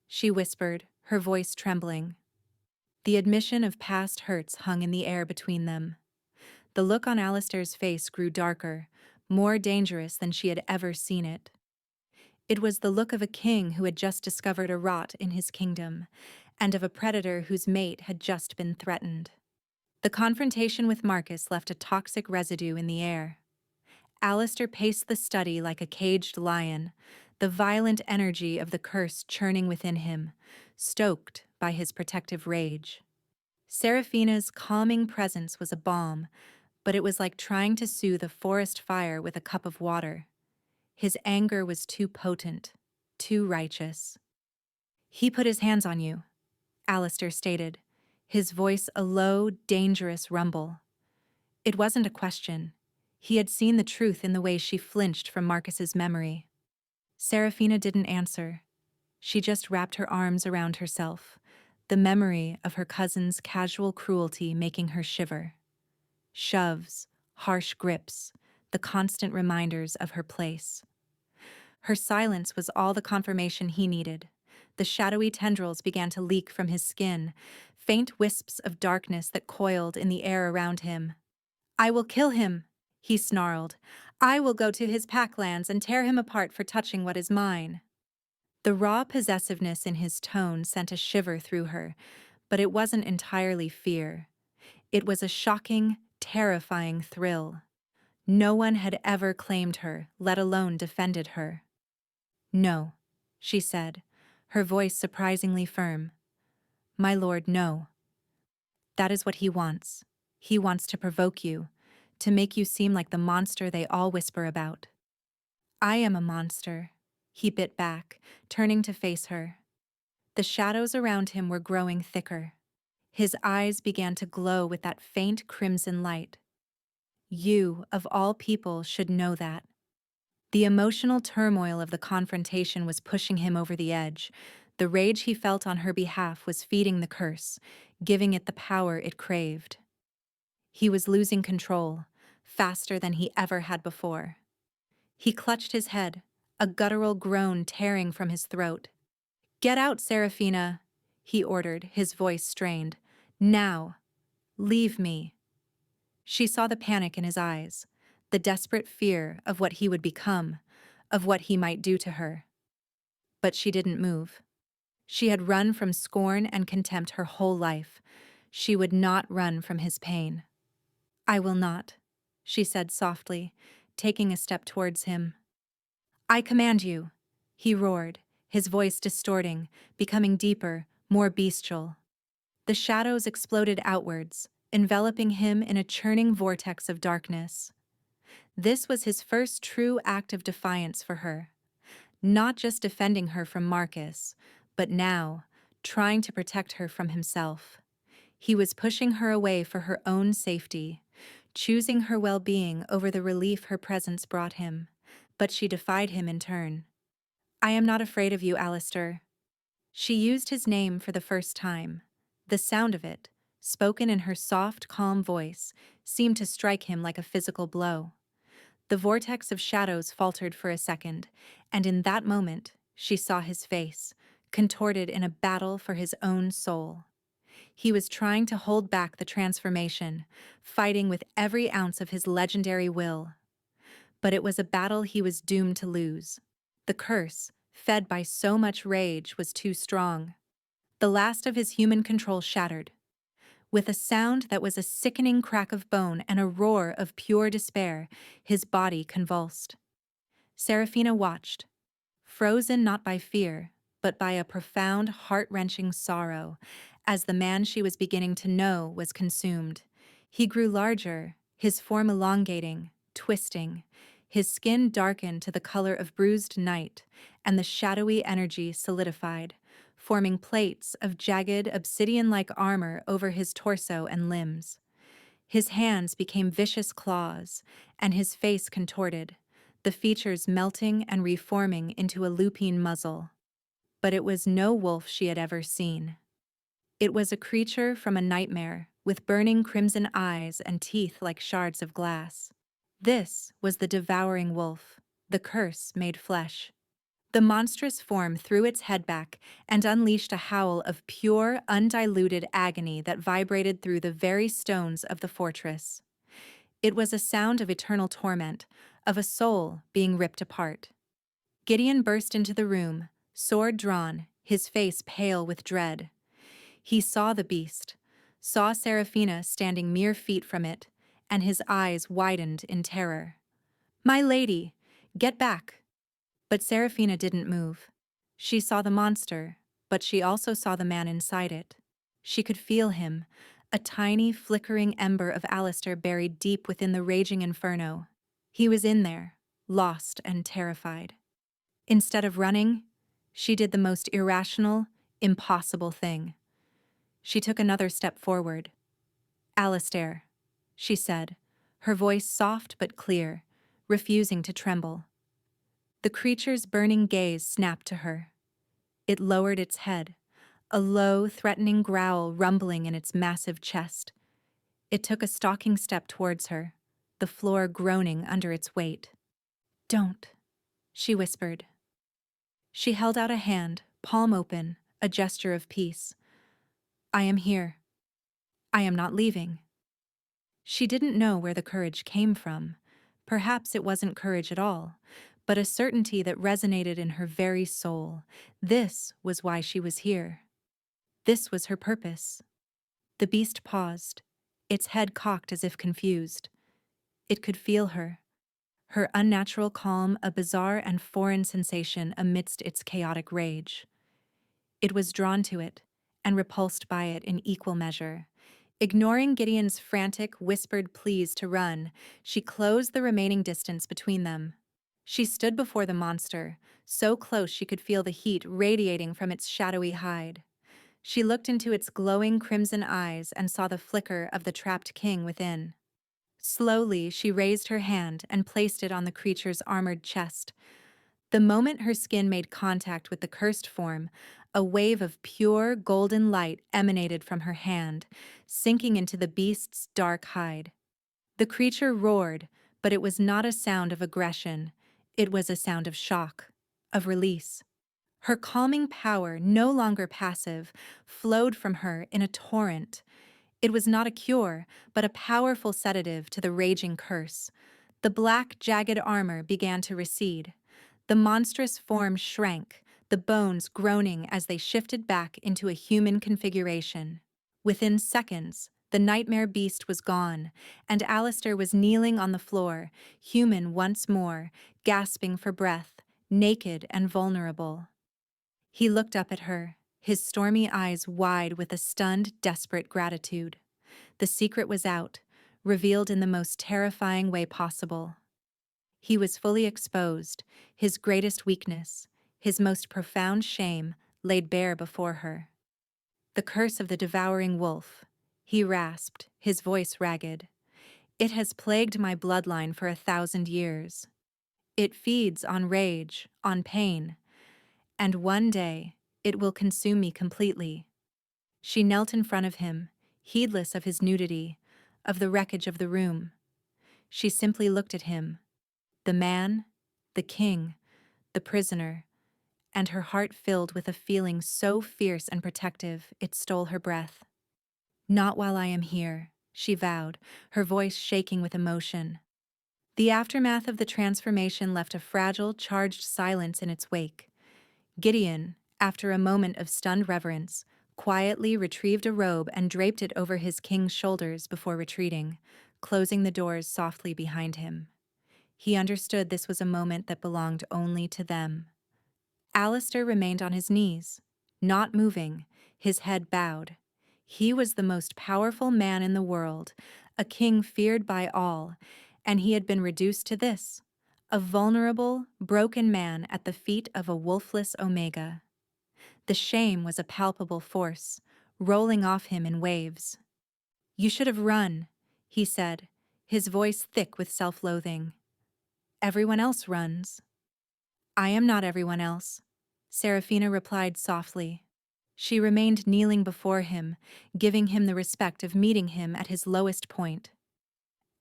she whispered, her voice trembling. The admission of past hurts hung in the air between them. The look on Alistair's face grew darker, more dangerous than she had ever seen it. It was the look of a king who had just discovered a rot in his kingdom, and of a predator whose mate had just been threatened. The confrontation with Marcus left a toxic residue in the air. Alistair paced the study like a caged lion, the violent energy of the curse churning within him, stoked by his protective rage. Seraphina's calming presence was a balm, but it was like trying to soothe a forest fire with a cup of water. His anger was too potent, too righteous. He put his hands on you, Alistair stated, his voice a low, dangerous rumble. It wasn't a question. He had seen the truth in the way she flinched from Marcus's memory. Seraphina didn't answer. She just wrapped her arms around herself, the memory of her cousin's casual cruelty making her shiver. Shoves, harsh grips, the constant reminders of her place. Her silence was all the confirmation he needed. The shadowy tendrils began to leak from his skin, faint wisps of darkness that coiled in the air around him. I will kill him, he snarled. I will go to his packlands and tear him apart for touching what is mine. The raw possessiveness in his tone sent a shiver through her, but it wasn't entirely fear. It was a shocking, terrifying thrill. No one had ever claimed her, let alone defended her. No, she said, her voice surprisingly firm. My lord, no. That is what he wants. He wants to provoke you, to make you seem like the monster they all whisper about. I am a monster, he bit back, turning to face her. The shadows around him were growing thicker. His eyes began to glow with that faint crimson light. You, of all people, should know that. The emotional turmoil of the confrontation was pushing him over the edge. The rage he felt on her behalf was feeding the curse, giving it the power it craved. He was losing control, faster than he ever had before. He clutched his head, a guttural groan tearing from his throat. "Get out, Serafina," he ordered, his voice strained. "Now! Leave me." She saw the panic in his eyes, the desperate fear of what he would become, of what he might do to her. But she didn't move. She had run from scorn and contempt her whole life. She would not run from his pain. "I will not," she said softly, taking a step towards him. "I command you," he roared, his voice distorting, becoming deeper, more bestial. The shadows exploded outwards, enveloping him in a churning vortex of darkness. This was his first true act of defiance for her. Not just defending her from Marcus, but now, trying to protect her from himself. He was pushing her away for her own safety, choosing her well-being over the relief her presence brought him. But she defied him in turn. "I am not afraid of you, Alistair." She used his name for the first time. The sound of it, spoken in her soft, calm voice, seemed to strike him like a physical blow. The vortex of shadows faltered for a second, and in that moment, she saw his face, contorted in a battle for his own soul. He was trying to hold back the transformation, fighting with every ounce of his legendary will. But it was a battle he was doomed to lose. The curse, fed by so much rage, was too strong. The last of his human control shattered. With a sound that was a sickening crack of bone and a roar of pure despair, his body convulsed. Serafina watched, frozen not by fear, but by a profound, heart-wrenching sorrow, as the man she was beginning to know was consumed. He grew larger, his form elongating, twisting. His skin darkened to the color of bruised night, and the shadowy energy solidified, forming plates of jagged, obsidian-like armor over his torso and limbs. His hands became vicious claws, and his face contorted, the features melting and reforming into a lupine muzzle. But it was no wolf she had ever seen. It was a creature from a nightmare, with burning crimson eyes and teeth like shards of glass. This was the devouring wolf, the curse made flesh. The monstrous form threw its head back and unleashed a howl of pure, undiluted agony that vibrated through the very stones of the fortress. It was a sound of eternal torment, of a soul being ripped apart. Gideon burst into the room, sword drawn, his face pale with dread. He saw the beast, saw Serafina standing mere feet from it, and his eyes widened in terror. "My lady, get back!" But Serafina didn't move. She saw the monster, but she also saw the man inside it. She could feel him, a tiny, flickering ember of Alistair buried deep within the raging inferno. He was in there, lost and terrified. Instead of running, she did the most irrational, impossible thing. She took another step forward. "Alistair," she said, her voice soft but clear, refusing to tremble. The creature's burning gaze snapped to her. It lowered its head, a low, threatening growl rumbling in its massive chest. It took a stalking step towards her, the floor groaning under its weight. "Don't," she whispered. She held out a hand, palm open, a gesture of peace. "I am here. I am not leaving." She didn't know where the courage came from. Perhaps it wasn't courage at all, but a certainty that resonated in her very soul. This was why she was here. This was her purpose. The beast paused, its head cocked as if confused. It could feel her. Her unnatural calm, a bizarre and foreign sensation amidst its chaotic rage. It was drawn to it, and repulsed by it in equal measure. Ignoring Gideon's frantic, whispered pleas to run, she closed the remaining distance between them. She stood before the monster, so close she could feel the heat radiating from its shadowy hide. She looked into its glowing crimson eyes and saw the flicker of the trapped king within. Slowly, she raised her hand and placed it on the creature's armored chest. The moment her skin made contact with the cursed form, a wave of pure golden light emanated from her hand, sinking into the beast's dark hide. The creature roared, but it was not a sound of aggression. It was a sound of shock, of release. Her calming power, no longer passive, flowed from her in a torrent. It was not a cure, but a powerful sedative to the raging curse. The black, jagged armor began to recede. The monstrous form shrank, the bones groaning as they shifted back into a human configuration. Within seconds, the nightmare beast was gone, and Alistair was kneeling on the floor, human once more, gasping for breath, naked and vulnerable. He looked up at her, his stormy eyes wide with a stunned, desperate gratitude. The secret was out, revealed in the most terrifying way possible. He was fully exposed, his greatest weakness, his most profound shame, laid bare before her. The curse of the devouring wolf, he rasped, his voice ragged. It has plagued my bloodline for 1,000 years. It feeds on rage, on pain, and one day it will consume me completely. She knelt in front of him, heedless of his nudity, of the wreckage of the room. She simply looked at him, the man, the king, the prisoner, and her heart filled with a feeling so fierce and protective it stole her breath. "Not while I am here," she vowed, her voice shaking with emotion. The aftermath of the transformation left a fragile, charged silence in its wake. Gideon, after a moment of stunned reverence, quietly retrieved a robe and draped it over his king's shoulders before retreating, closing the doors softly behind him. He understood this was a moment that belonged only to them. Alistair remained on his knees, not moving, his head bowed. He was the most powerful man in the world, a king feared by all, and he had been reduced to this, a vulnerable, broken man at the feet of a wolfless Omega. The shame was a palpable force, rolling off him in waves. "You should have run," he said, his voice thick with self-loathing. "Everyone else runs." "I am not everyone else," Seraphina replied softly. She remained kneeling before him, giving him the respect of meeting him at his lowest point.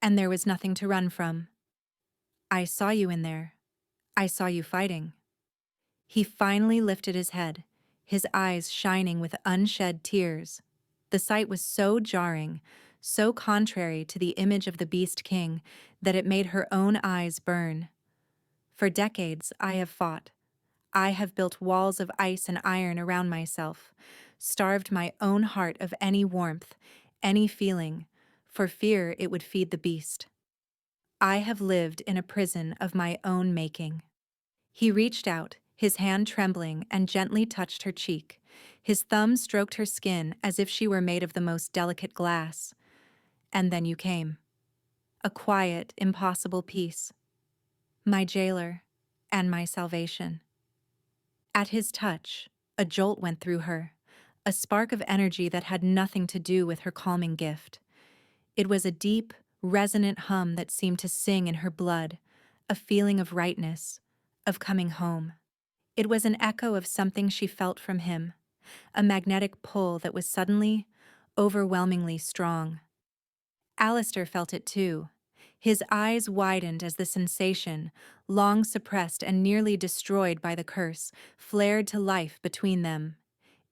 "And there was nothing to run from. I saw you in there. I saw you fighting." He finally lifted his head, his eyes shining with unshed tears. The sight was so jarring, so contrary to the image of the Beast King, that it made her own eyes burn. "For decades I have fought. I have built walls of ice and iron around myself, starved my own heart of any warmth, any feeling, for fear it would feed the beast. I have lived in a prison of my own making." He reached out, his hand trembling, and gently touched her cheek. His thumb stroked her skin as if she were made of the most delicate glass. "And then you came. A quiet, impossible peace. My jailer, and my salvation." At his touch, a jolt went through her, a spark of energy that had nothing to do with her calming gift. It was a deep, resonant hum that seemed to sing in her blood, a feeling of rightness, of coming home. It was an echo of something she felt from him, a magnetic pull that was suddenly, overwhelmingly strong. Alistair felt it too. His eyes widened as the sensation, long suppressed and nearly destroyed by the curse, flared to life between them.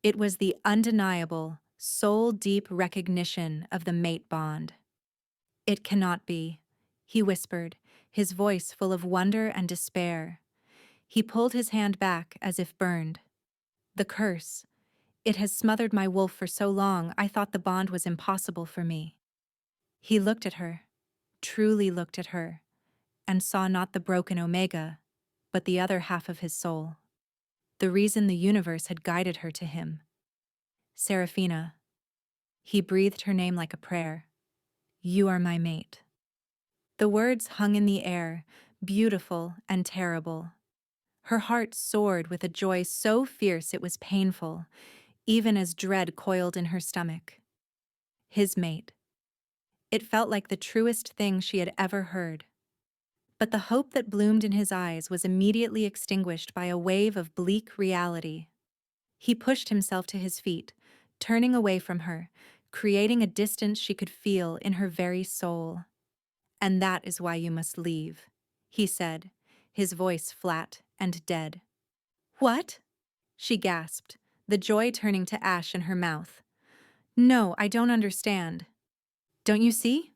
It was the undeniable, soul-deep recognition of the mate bond. "It cannot be," he whispered, his voice full of wonder and despair. He pulled his hand back as if burned. "The curse. It has smothered my wolf for so long I thought the bond was impossible for me." He looked at her, truly looked at her, and saw not the broken Omega, but the other half of his soul. The reason the universe had guided her to him. "Seraphina." He breathed her name like a prayer. "You are my mate." The words hung in the air, beautiful and terrible. Her heart soared with a joy so fierce it was painful, even as dread coiled in her stomach. His mate. It felt like the truest thing she had ever heard. But the hope that bloomed in his eyes was immediately extinguished by a wave of bleak reality. He pushed himself to his feet, turning away from her, creating a distance she could feel in her very soul. "And that is why you must leave," he said, his voice flat and dead. "What?" she gasped, the joy turning to ash in her mouth. "No, I don't understand." "Don't you see?"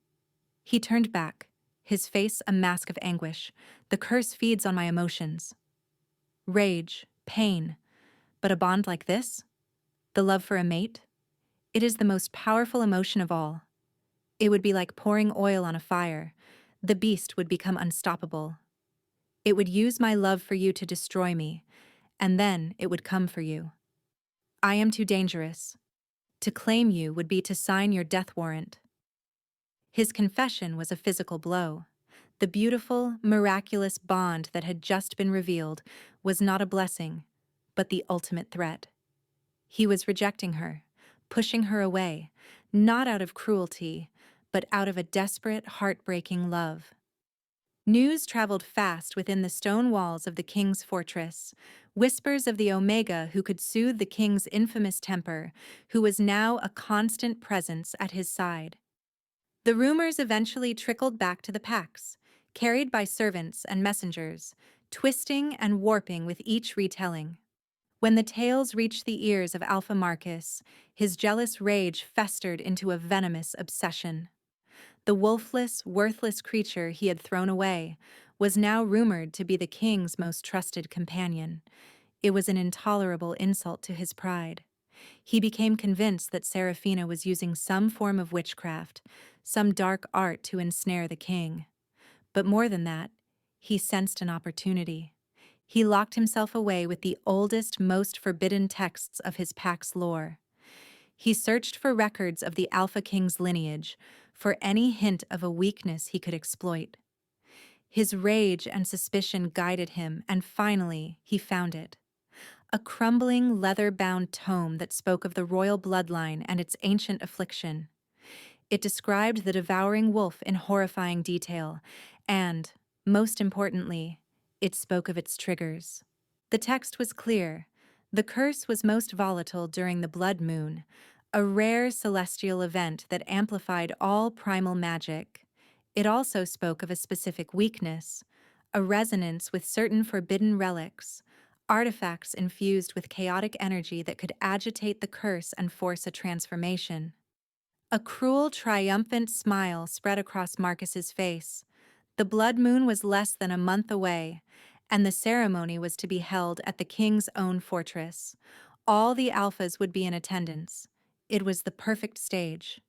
He turned back, his face a mask of anguish. "The curse feeds on my emotions. Rage, pain, but a bond like this? The love for a mate? It is the most powerful emotion of all. It would be like pouring oil on a fire. The beast would become unstoppable. It would use my love for you to destroy me, and then it would come for you. I am too dangerous. To claim you would be to sign your death warrant." His confession was a physical blow. The beautiful, miraculous bond that had just been revealed was not a blessing, but the ultimate threat. He was rejecting her, pushing her away, not out of cruelty, but out of a desperate, heartbreaking love. News traveled fast within the stone walls of the king's fortress, whispers of the Omega who could soothe the king's infamous temper, who was now a constant presence at his side. The rumors eventually trickled back to the packs, carried by servants and messengers, twisting and warping with each retelling. When the tales reached the ears of Alpha Marcus, his jealous rage festered into a venomous obsession. The wolfless, worthless creature he had thrown away was now rumored to be the king's most trusted companion. It was an intolerable insult to his pride. He became convinced that Seraphina was using some form of witchcraft, some dark art to ensnare the king. But more than that, he sensed an opportunity. He locked himself away with the oldest, most forbidden texts of his pack's lore. He searched for records of the Alpha King's lineage, for any hint of a weakness he could exploit. His rage and suspicion guided him, and finally, he found it. A crumbling, leather-bound tome that spoke of the royal bloodline and its ancient affliction. It described the devouring wolf in horrifying detail, and, most importantly, it spoke of its triggers. The text was clear. The curse was most volatile during the blood moon, a rare celestial event that amplified all primal magic. It also spoke of a specific weakness, a resonance with certain forbidden relics, artifacts infused with chaotic energy that could agitate the curse and force a transformation. A cruel, triumphant smile spread across Marcus's face. The blood moon was less than a month away, and the ceremony was to be held at the king's own fortress. All the alphas would be in attendance. It was the perfect stage.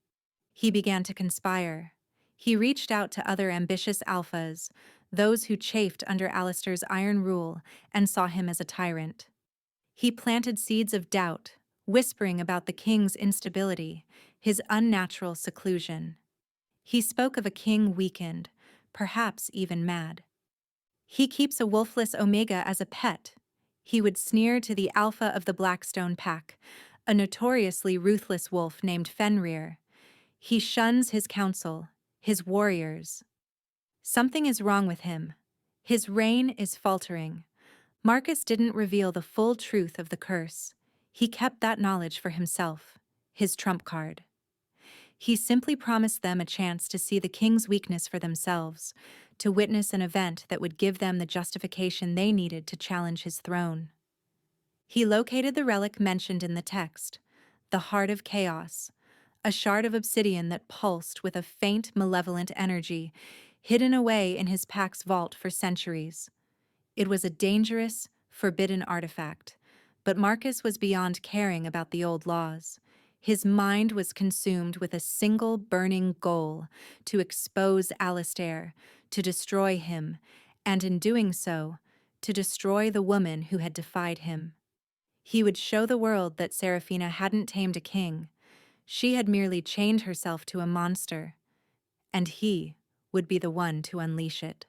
He began to conspire. He reached out to other ambitious alphas, those who chafed under Alistair's iron rule and saw him as a tyrant. He planted seeds of doubt, whispering about the king's instability, his unnatural seclusion. He spoke of a king weakened, perhaps even mad. "He keeps a wolfless Omega as a pet," he would sneer to the alpha of the Blackstone pack, a notoriously ruthless wolf named Fenrir. "He shuns his council, his warriors. Something is wrong with him. His reign is faltering." Marcus didn't reveal the full truth of the curse. He kept that knowledge for himself, his trump card. He simply promised them a chance to see the king's weakness for themselves, to witness an event that would give them the justification they needed to challenge his throne. He located the relic mentioned in the text, the Heart of Chaos, a shard of obsidian that pulsed with a faint, malevolent energy, hidden away in his pack's vault for centuries. It was a dangerous, forbidden artifact, but Marcus was beyond caring about the old laws. His mind was consumed with a single burning goal: to expose Alistair, to destroy him, and in doing so, to destroy the woman who had defied him. He would show the world that Seraphina hadn't tamed a king. She had merely chained herself to a monster, and he would be the one to unleash it.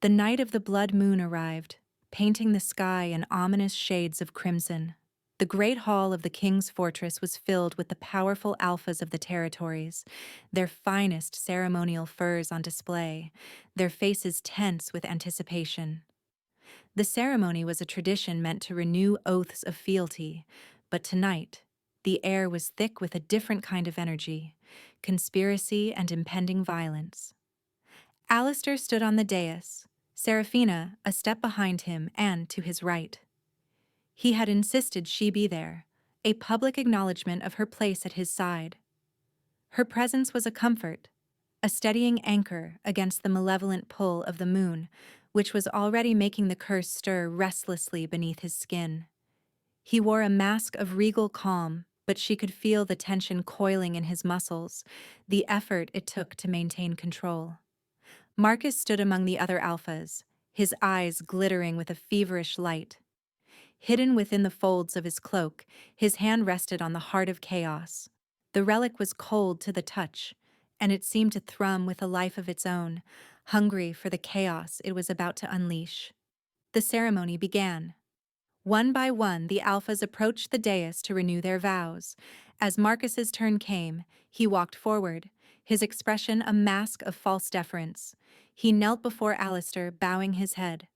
The night of the blood moon arrived, painting the sky in ominous shades of crimson. The great hall of the king's fortress was filled with the powerful alphas of the territories, their finest ceremonial furs on display, their faces tense with anticipation. The ceremony was a tradition meant to renew oaths of fealty, but tonight, the air was thick with a different kind of energy, conspiracy and impending violence. Alistair stood on the dais, Seraphina a step behind him and to his right. He had insisted she be there, a public acknowledgement of her place at his side. Her presence was a comfort, a steadying anchor against the malevolent pull of the moon, which was already making the curse stir restlessly beneath his skin. He wore a mask of regal calm, but she could feel the tension coiling in his muscles, the effort it took to maintain control. Marcus stood among the other alphas, his eyes glittering with a feverish light. Hidden within the folds of his cloak, his hand rested on the heart of chaos. The relic was cold to the touch, and it seemed to thrum with a life of its own, hungry for the chaos it was about to unleash. The ceremony began. One by one, the alphas approached the dais to renew their vows. As Marcus's turn came, he walked forward, his expression a mask of false deference. He knelt before Alistair, bowing his head.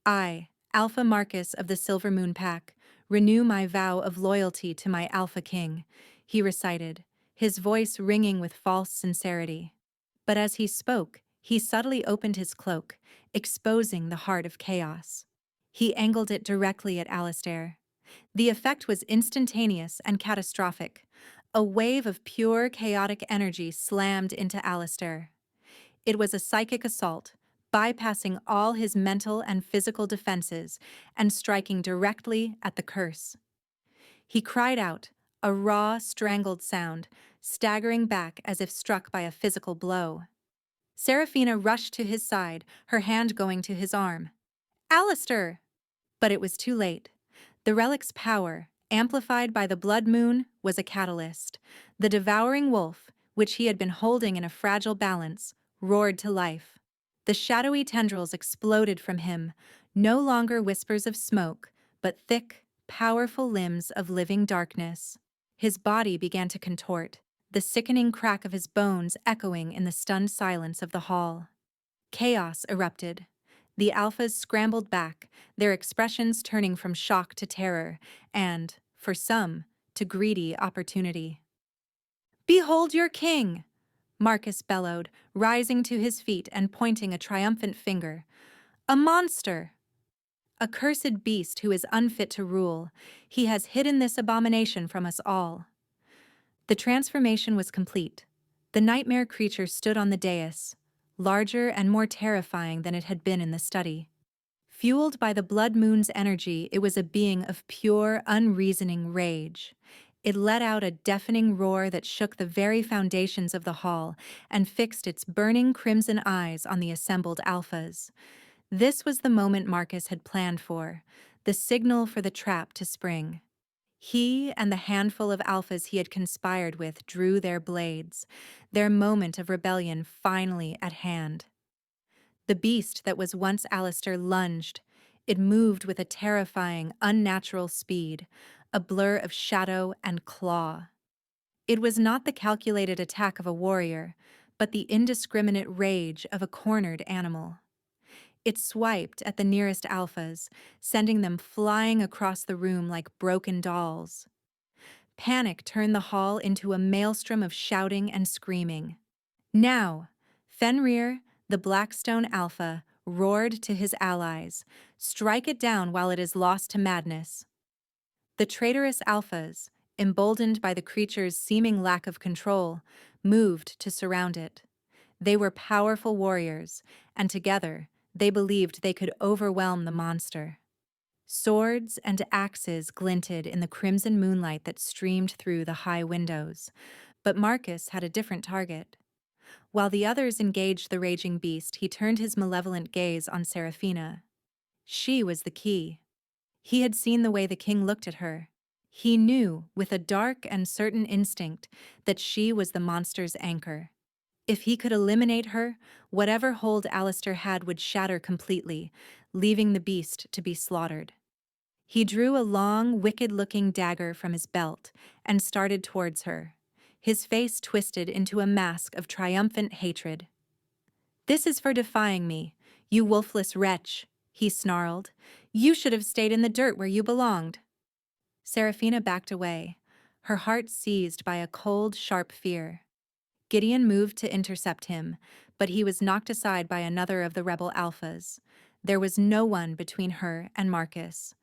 I, Alpha Marcus of the Silver Moon Pack, renew my vow of loyalty to my Alpha King, he recited, his voice ringing with false sincerity. But as he spoke, he subtly opened his cloak, exposing the heart of chaos. He angled it directly at Alistair. The effect was instantaneous and catastrophic. A wave of pure, chaotic energy slammed into Alistair. It was a psychic assault, bypassing all his mental and physical defenses and striking directly at the curse. He cried out, a raw, strangled sound, staggering back as if struck by a physical blow. Seraphina rushed to his side, her hand going to his arm. Alistair! But it was too late. The relic's power, amplified by the blood moon, was a catalyst. The devouring wolf, which he had been holding in a fragile balance, roared to life. The shadowy tendrils exploded from him, no longer whispers of smoke, but thick, powerful limbs of living darkness. His body began to contort, the sickening crack of his bones echoing in the stunned silence of the hall. Chaos erupted. The alphas scrambled back, their expressions turning from shock to terror, and, for some, to greedy opportunity. "Behold your king!" Marcus bellowed, rising to his feet and pointing a triumphant finger. "A monster! A cursed beast who is unfit to rule. He has hidden this abomination from us all." The transformation was complete. The nightmare creature stood on the dais, larger and more terrifying than it had been in the study. Fueled by the blood moon's energy, it was a being of pure, unreasoning rage. It let out a deafening roar that shook the very foundations of the hall and fixed its burning crimson eyes on the assembled alphas. This was the moment Marcus had planned for, the signal for the trap to spring. He and the handful of alphas he had conspired with drew their blades, their moment of rebellion finally at hand. The beast that was once Alistair lunged. It moved with a terrifying, unnatural speed, a blur of shadow and claw. It was not the calculated attack of a warrior, but the indiscriminate rage of a cornered animal. It swiped at the nearest alphas, sending them flying across the room like broken dolls. Panic turned the hall into a maelstrom of shouting and screaming. Now, Fenrir, the Blackstone Alpha, roared to his allies, "Strike it down while it is lost to madness." The traitorous alphas, emboldened by the creature's seeming lack of control, moved to surround it. They were powerful warriors, and together, they believed they could overwhelm the monster. Swords and axes glinted in the crimson moonlight that streamed through the high windows, but Marcus had a different target. While the others engaged the raging beast, he turned his malevolent gaze on Seraphina. She was the key. He had seen the way the king looked at her. He knew, with a dark and certain instinct, that she was the monster's anchor. If he could eliminate her, whatever hold Alistair had would shatter completely, leaving the beast to be slaughtered. He drew a long, wicked-looking dagger from his belt and started towards her, his face twisted into a mask of triumphant hatred. "This is for defying me, you wolfless wretch," he snarled. "You should have stayed in the dirt where you belonged." Serafina backed away, her heart seized by a cold, sharp fear. Gideon moved to intercept him, but he was knocked aside by another of the rebel alphas. There was no one between her and Marcus.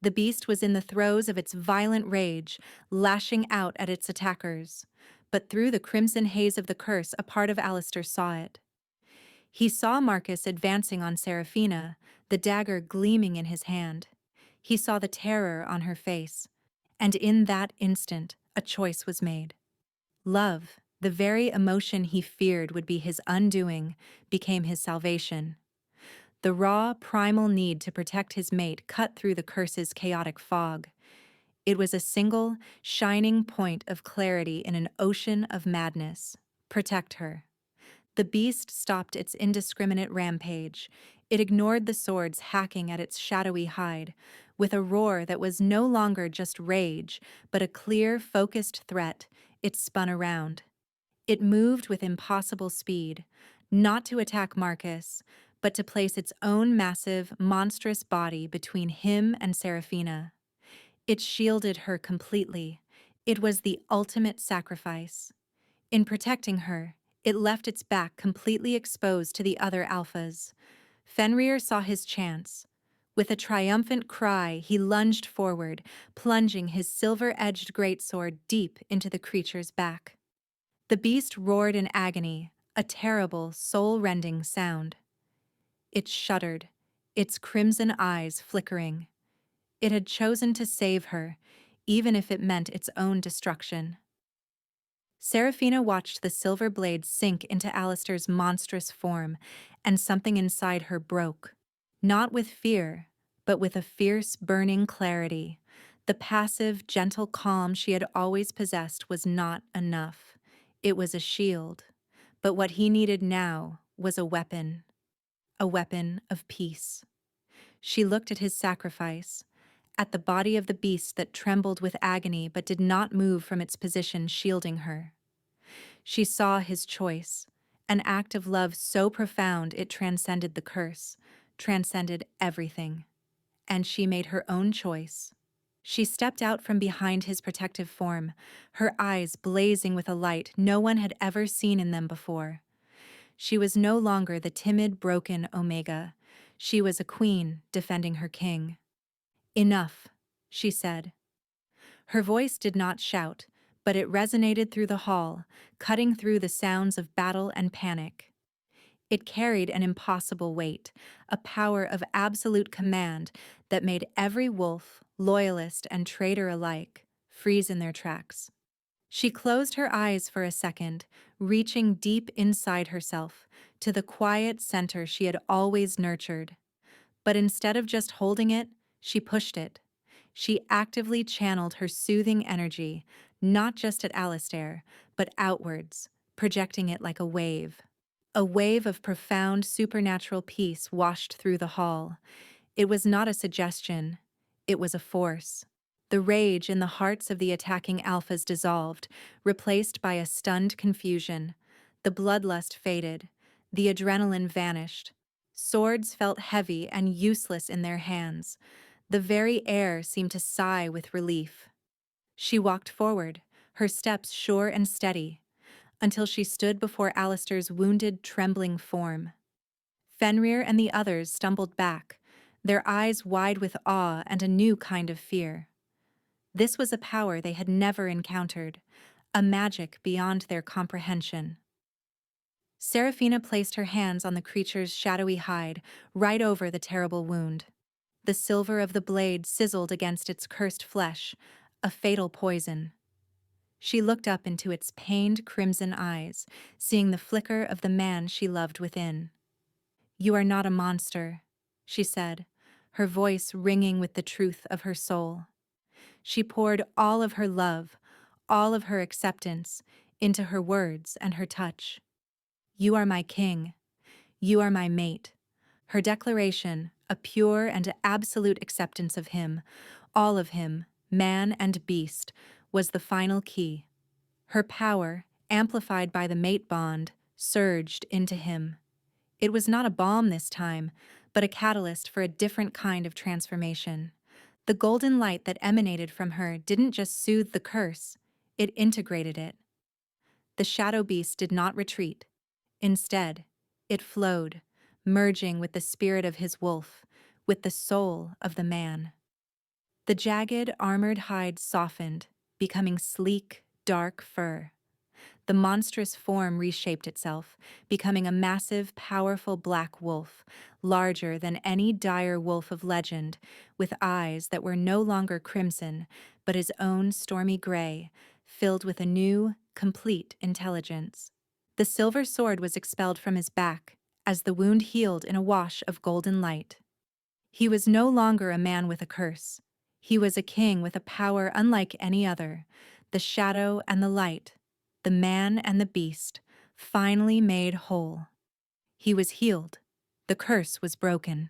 The beast was in the throes of its violent rage, lashing out at its attackers. But through the crimson haze of the curse, a part of Alistair saw it. He saw Marcus advancing on Serafina, the dagger gleaming in his hand. He saw the terror on her face. And in that instant, a choice was made. Love, the very emotion he feared would be his undoing, became his salvation. The raw, primal need to protect his mate cut through the curse's chaotic fog. It was a single, shining point of clarity in an ocean of madness. Protect her. The beast stopped its indiscriminate rampage. It ignored the swords hacking at its shadowy hide. With a roar that was no longer just rage, but a clear, focused threat, it spun around. It moved with impossible speed, not to attack Marcus, but to place its own massive, monstrous body between him and Serafina. It shielded her completely. It was the ultimate sacrifice. In protecting her, it left its back completely exposed to the other alphas. Fenrir saw his chance. With a triumphant cry, he lunged forward, plunging his silver-edged greatsword deep into the creature's back. The beast roared in agony, a terrible, soul-rending sound. It shuddered, its crimson eyes flickering. It had chosen to save her, even if it meant its own destruction. Serafina watched the silver blade sink into Alistair's monstrous form, and something inside her broke. Not with fear, but with a fierce, burning clarity. The passive, gentle calm she had always possessed was not enough. It was a shield. But what he needed now was a weapon of peace. She looked at his sacrifice, at the body of the beast that trembled with agony but did not move from its position shielding her. She saw his choice, an act of love so profound it transcended the curse, transcended everything. And she made her own choice. She stepped out from behind his protective form, her eyes blazing with a light no one had ever seen in them before. She was no longer the timid, broken Omega. She was a queen defending her king. "Enough," she said. Her voice did not shout, but it resonated through the hall, cutting through the sounds of battle and panic. It carried an impossible weight, a power of absolute command that made every wolf, loyalist and traitor alike, freeze in their tracks. She closed her eyes for a second, reaching deep inside herself, to the quiet center she had always nurtured. But instead of just holding it, she pushed it. She actively channeled her soothing energy, not just at Alistair, but outwards, projecting it like a wave. A wave of profound supernatural peace washed through the hall. It was not a suggestion, it was a force. The rage in the hearts of the attacking alphas dissolved, replaced by a stunned confusion. The bloodlust faded, the adrenaline vanished. Swords felt heavy and useless in their hands. The very air seemed to sigh with relief. She walked forward, her steps sure and steady, until she stood before Alistair's wounded, trembling form. Fenrir and the others stumbled back, their eyes wide with awe and a new kind of fear. This was a power they had never encountered, a magic beyond their comprehension. Serafina placed her hands on the creature's shadowy hide, right over the terrible wound. The silver of the blade sizzled against its cursed flesh, a fatal poison. She looked up into its pained crimson eyes, seeing the flicker of the man she loved within. "You are not a monster," she said, her voice ringing with the truth of her soul. She poured all of her love, all of her acceptance, into her words and her touch. "You are my king. You are my mate." Her declaration, a pure and absolute acceptance of him, all of him, man and beast, was the final key. Her power, amplified by the mate bond, surged into him. It was not a bomb this time, but a catalyst for a different kind of transformation. The golden light that emanated from her didn't just soothe the curse, it integrated it. The shadow beast did not retreat. Instead, it flowed, merging with the spirit of his wolf, with the soul of the man. The jagged, armored hide softened, becoming sleek, dark fur. The monstrous form reshaped itself, becoming a massive, powerful black wolf, larger than any dire wolf of legend, with eyes that were no longer crimson, but his own stormy gray, filled with a new, complete intelligence. The silver sword was expelled from his back, as the wound healed in a wash of golden light. He was no longer a man with a curse. He was a king with a power unlike any other, the shadow and the light, the man and the beast, finally made whole. He was healed. The curse was broken.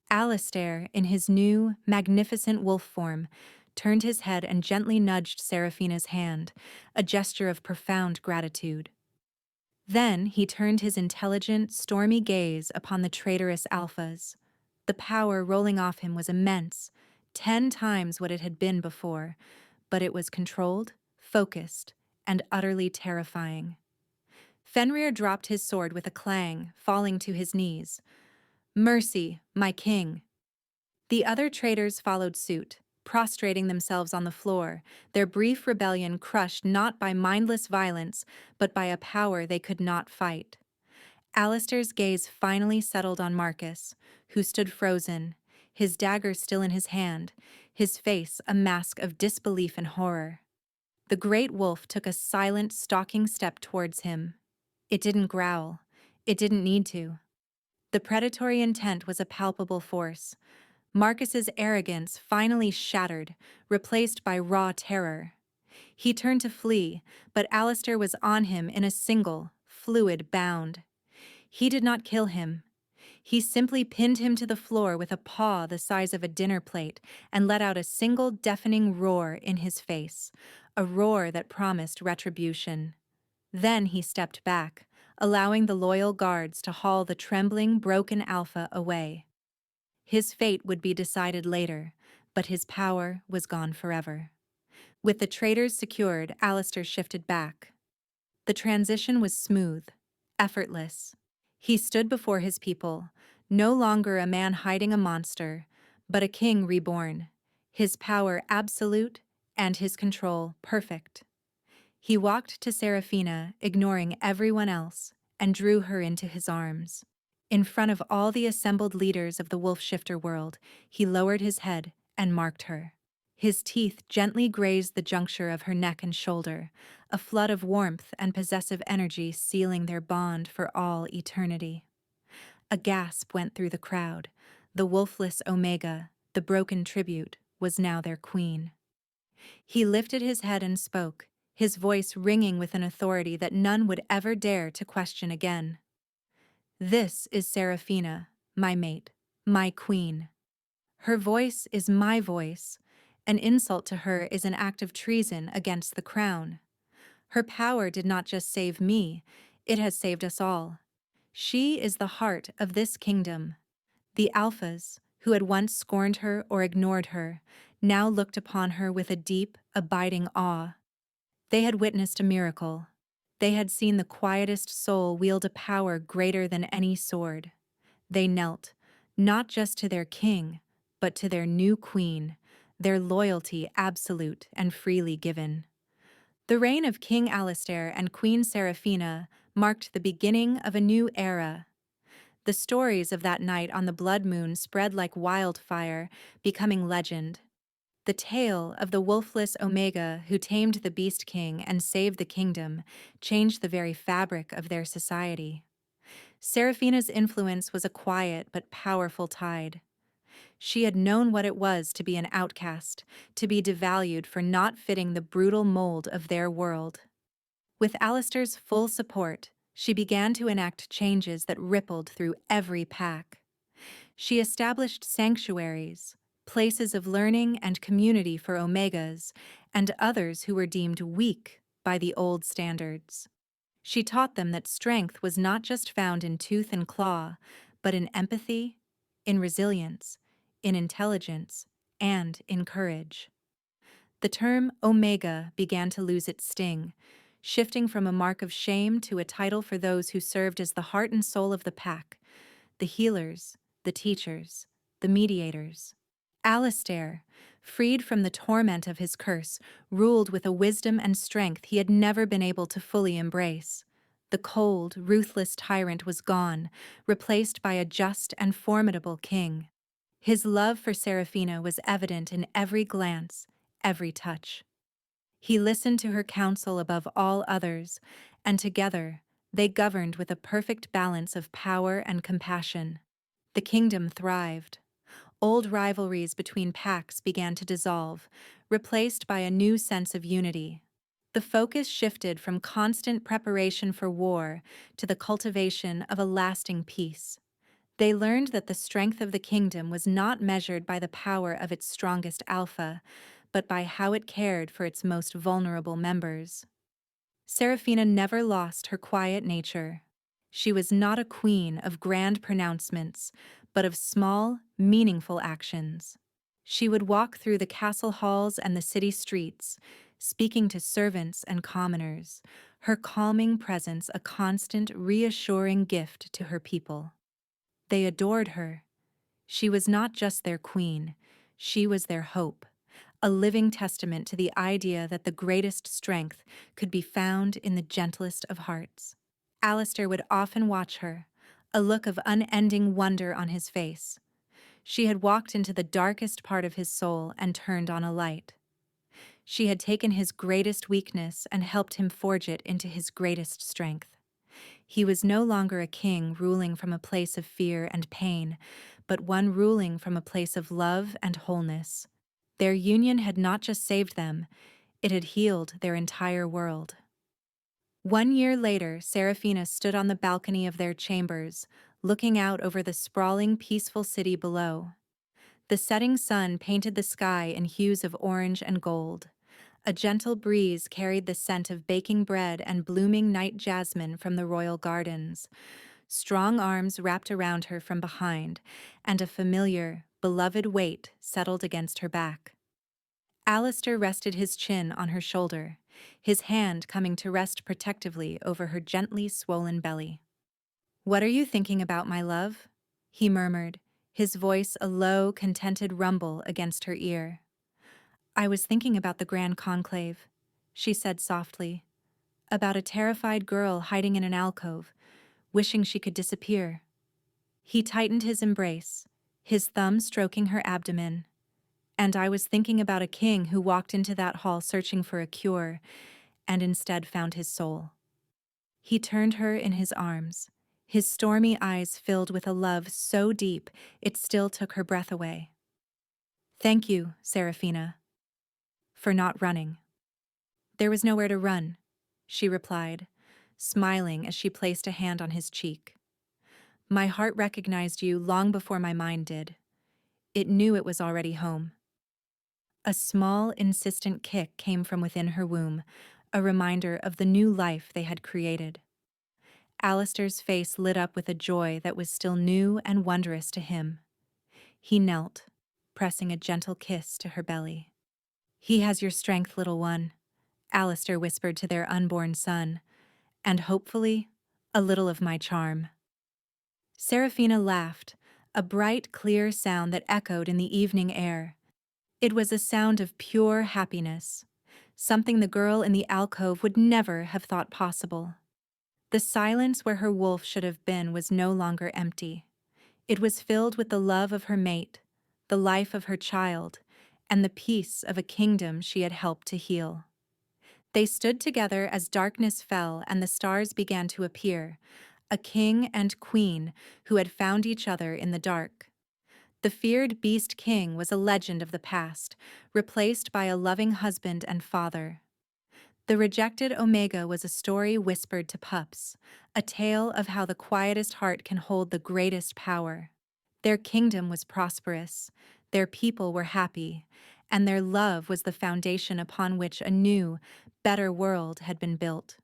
Alistair, in his new, magnificent wolf form, turned his head and gently nudged Seraphina's hand, a gesture of profound gratitude. Then he turned his intelligent, stormy gaze upon the traitorous alphas. The power rolling off him was immense, 10 times what it had been before, but it was controlled, focused, and utterly terrifying. Fenrir dropped his sword with a clang, falling to his knees. "Mercy, my king." The other traitors followed suit, prostrating themselves on the floor, their brief rebellion crushed not by mindless violence, but by a power they could not fight. Alistair's gaze finally settled on Marcus, who stood frozen, his dagger still in his hand, his face a mask of disbelief and horror. The great wolf took a silent, stalking step towards him. It didn't growl. It didn't need to. The predatory intent was a palpable force. Marcus's arrogance finally shattered, replaced by raw terror. He turned to flee, but Alistair was on him in a single, fluid bound. He did not kill him. He simply pinned him to the floor with a paw the size of a dinner plate and let out a single deafening roar in his face, a roar that promised retribution. Then he stepped back, allowing the loyal guards to haul the trembling, broken alpha away. His fate would be decided later, but his power was gone forever. With the traitors secured, Alistair shifted back. The transition was smooth, effortless. He stood before his people, no longer a man hiding a monster, but a king reborn, his power absolute and his control perfect. He walked to Seraphina, ignoring everyone else, and drew her into his arms. In front of all the assembled leaders of the wolf-shifter world, he lowered his head and marked her. His teeth gently grazed the juncture of her neck and shoulder, a flood of warmth and possessive energy sealing their bond for all eternity. A gasp went through the crowd. The wolfless Omega, the broken tribute, was now their queen. He lifted his head and spoke, his voice ringing with an authority that none would ever dare to question again. "This is Seraphina, my mate, my queen. Her voice is my voice. An insult to her is an act of treason against the crown. Her power did not just save me, it has saved us all. She is the heart of this kingdom." The alphas, who had once scorned her or ignored her, now looked upon her with a deep, abiding awe. They had witnessed a miracle. They had seen the quietest soul wield a power greater than any sword. They knelt, not just to their king, but to their new queen, their loyalty absolute and freely given. The reign of King Alistair and Queen Seraphina marked the beginning of a new era. The stories of that night on the blood moon spread like wildfire, becoming legend. The tale of the wolfless Omega who tamed the Beast King and saved the kingdom changed the very fabric of their society. Seraphina's influence was a quiet but powerful tide. She had known what it was to be an outcast, to be devalued for not fitting the brutal mold of their world. With Alistair's full support, She began to enact changes that rippled through every pack. She established sanctuaries, places of learning and community for Omegas and others who were deemed weak by the old standards. She taught them that strength was not just found in tooth and claw, but in empathy, in resilience, in intelligence, and in courage. The term Omega began to lose its sting, shifting from a mark of shame to a title for those who served as the heart and soul of the pack, the healers, the teachers, the mediators. Alistair, freed from the torment of his curse, ruled with a wisdom and strength he had never been able to fully embrace. The cold, ruthless tyrant was gone, replaced by a just and formidable king. His love for Seraphina was evident in every glance, every touch. He listened to her counsel above all others, and together they governed with a perfect balance of power and compassion. The kingdom thrived. Old rivalries between packs began to dissolve, replaced by a new sense of unity. The focus shifted from constant preparation for war to the cultivation of a lasting peace. They learned that the strength of the kingdom was not measured by the power of its strongest alpha, but by how it cared for its most vulnerable members. Seraphina never lost her quiet nature. She was not a queen of grand pronouncements, but of small, meaningful actions. She would walk through the castle halls and the city streets, speaking to servants and commoners, her calming presence a constant, reassuring gift to her people. They adored her. She was not just their queen, she was their hope, a living testament to the idea that the greatest strength could be found in the gentlest of hearts. Alistair would often watch her, a look of unending wonder on his face. She had walked into the darkest part of his soul and turned on a light. She had taken his greatest weakness and helped him forge it into his greatest strength. He was no longer a king ruling from a place of fear and pain, but one ruling from a place of love and wholeness. Their union had not just saved them, it had healed their entire world. 1 year later, Seraphina stood on the balcony of their chambers, looking out over the sprawling, peaceful city below. The setting sun painted the sky in hues of orange and gold. A gentle breeze carried the scent of baking bread and blooming night jasmine from the royal gardens. Strong arms wrapped around her from behind, and a familiar, beloved weight settled against her back. Alistair rested his chin on her shoulder, his hand coming to rest protectively over her gently swollen belly. "What are you thinking about, my love?" he murmured, his voice a low, contented rumble against her ear. "I was thinking about the Grand Conclave," she said softly, "about a terrified girl hiding in an alcove, wishing she could disappear." He tightened his embrace, his thumb stroking her abdomen. "And I was thinking about a king who walked into that hall searching for a cure, and instead found his soul." He turned her in his arms, his stormy eyes filled with a love so deep it still took her breath away. "Thank you, Seraphina, for not running." "There was nowhere to run," she replied, smiling as she placed a hand on his cheek. "My heart recognized you long before my mind did. It knew it was already home." A small, insistent kick came from within her womb, a reminder of the new life they had created. Alistair's face lit up with a joy that was still new and wondrous to him. He knelt, pressing a gentle kiss to her belly. "He has your strength, little one," Alistair whispered to their unborn son, "and hopefully, a little of my charm." Seraphina laughed, a bright, clear sound that echoed in the evening air. It was a sound of pure happiness, something the girl in the alcove would never have thought possible. The silence where her wolf should have been was no longer empty. It was filled with the love of her mate, the life of her child, and the peace of a kingdom she had helped to heal. They stood together as darkness fell and the stars began to appear, a king and queen who had found each other in the dark. The feared Beast King was a legend of the past, replaced by a loving husband and father. The rejected Omega was a story whispered to pups, a tale of how the quietest heart can hold the greatest power. Their kingdom was prosperous, their people were happy, and their love was the foundation upon which a new, better world had been built.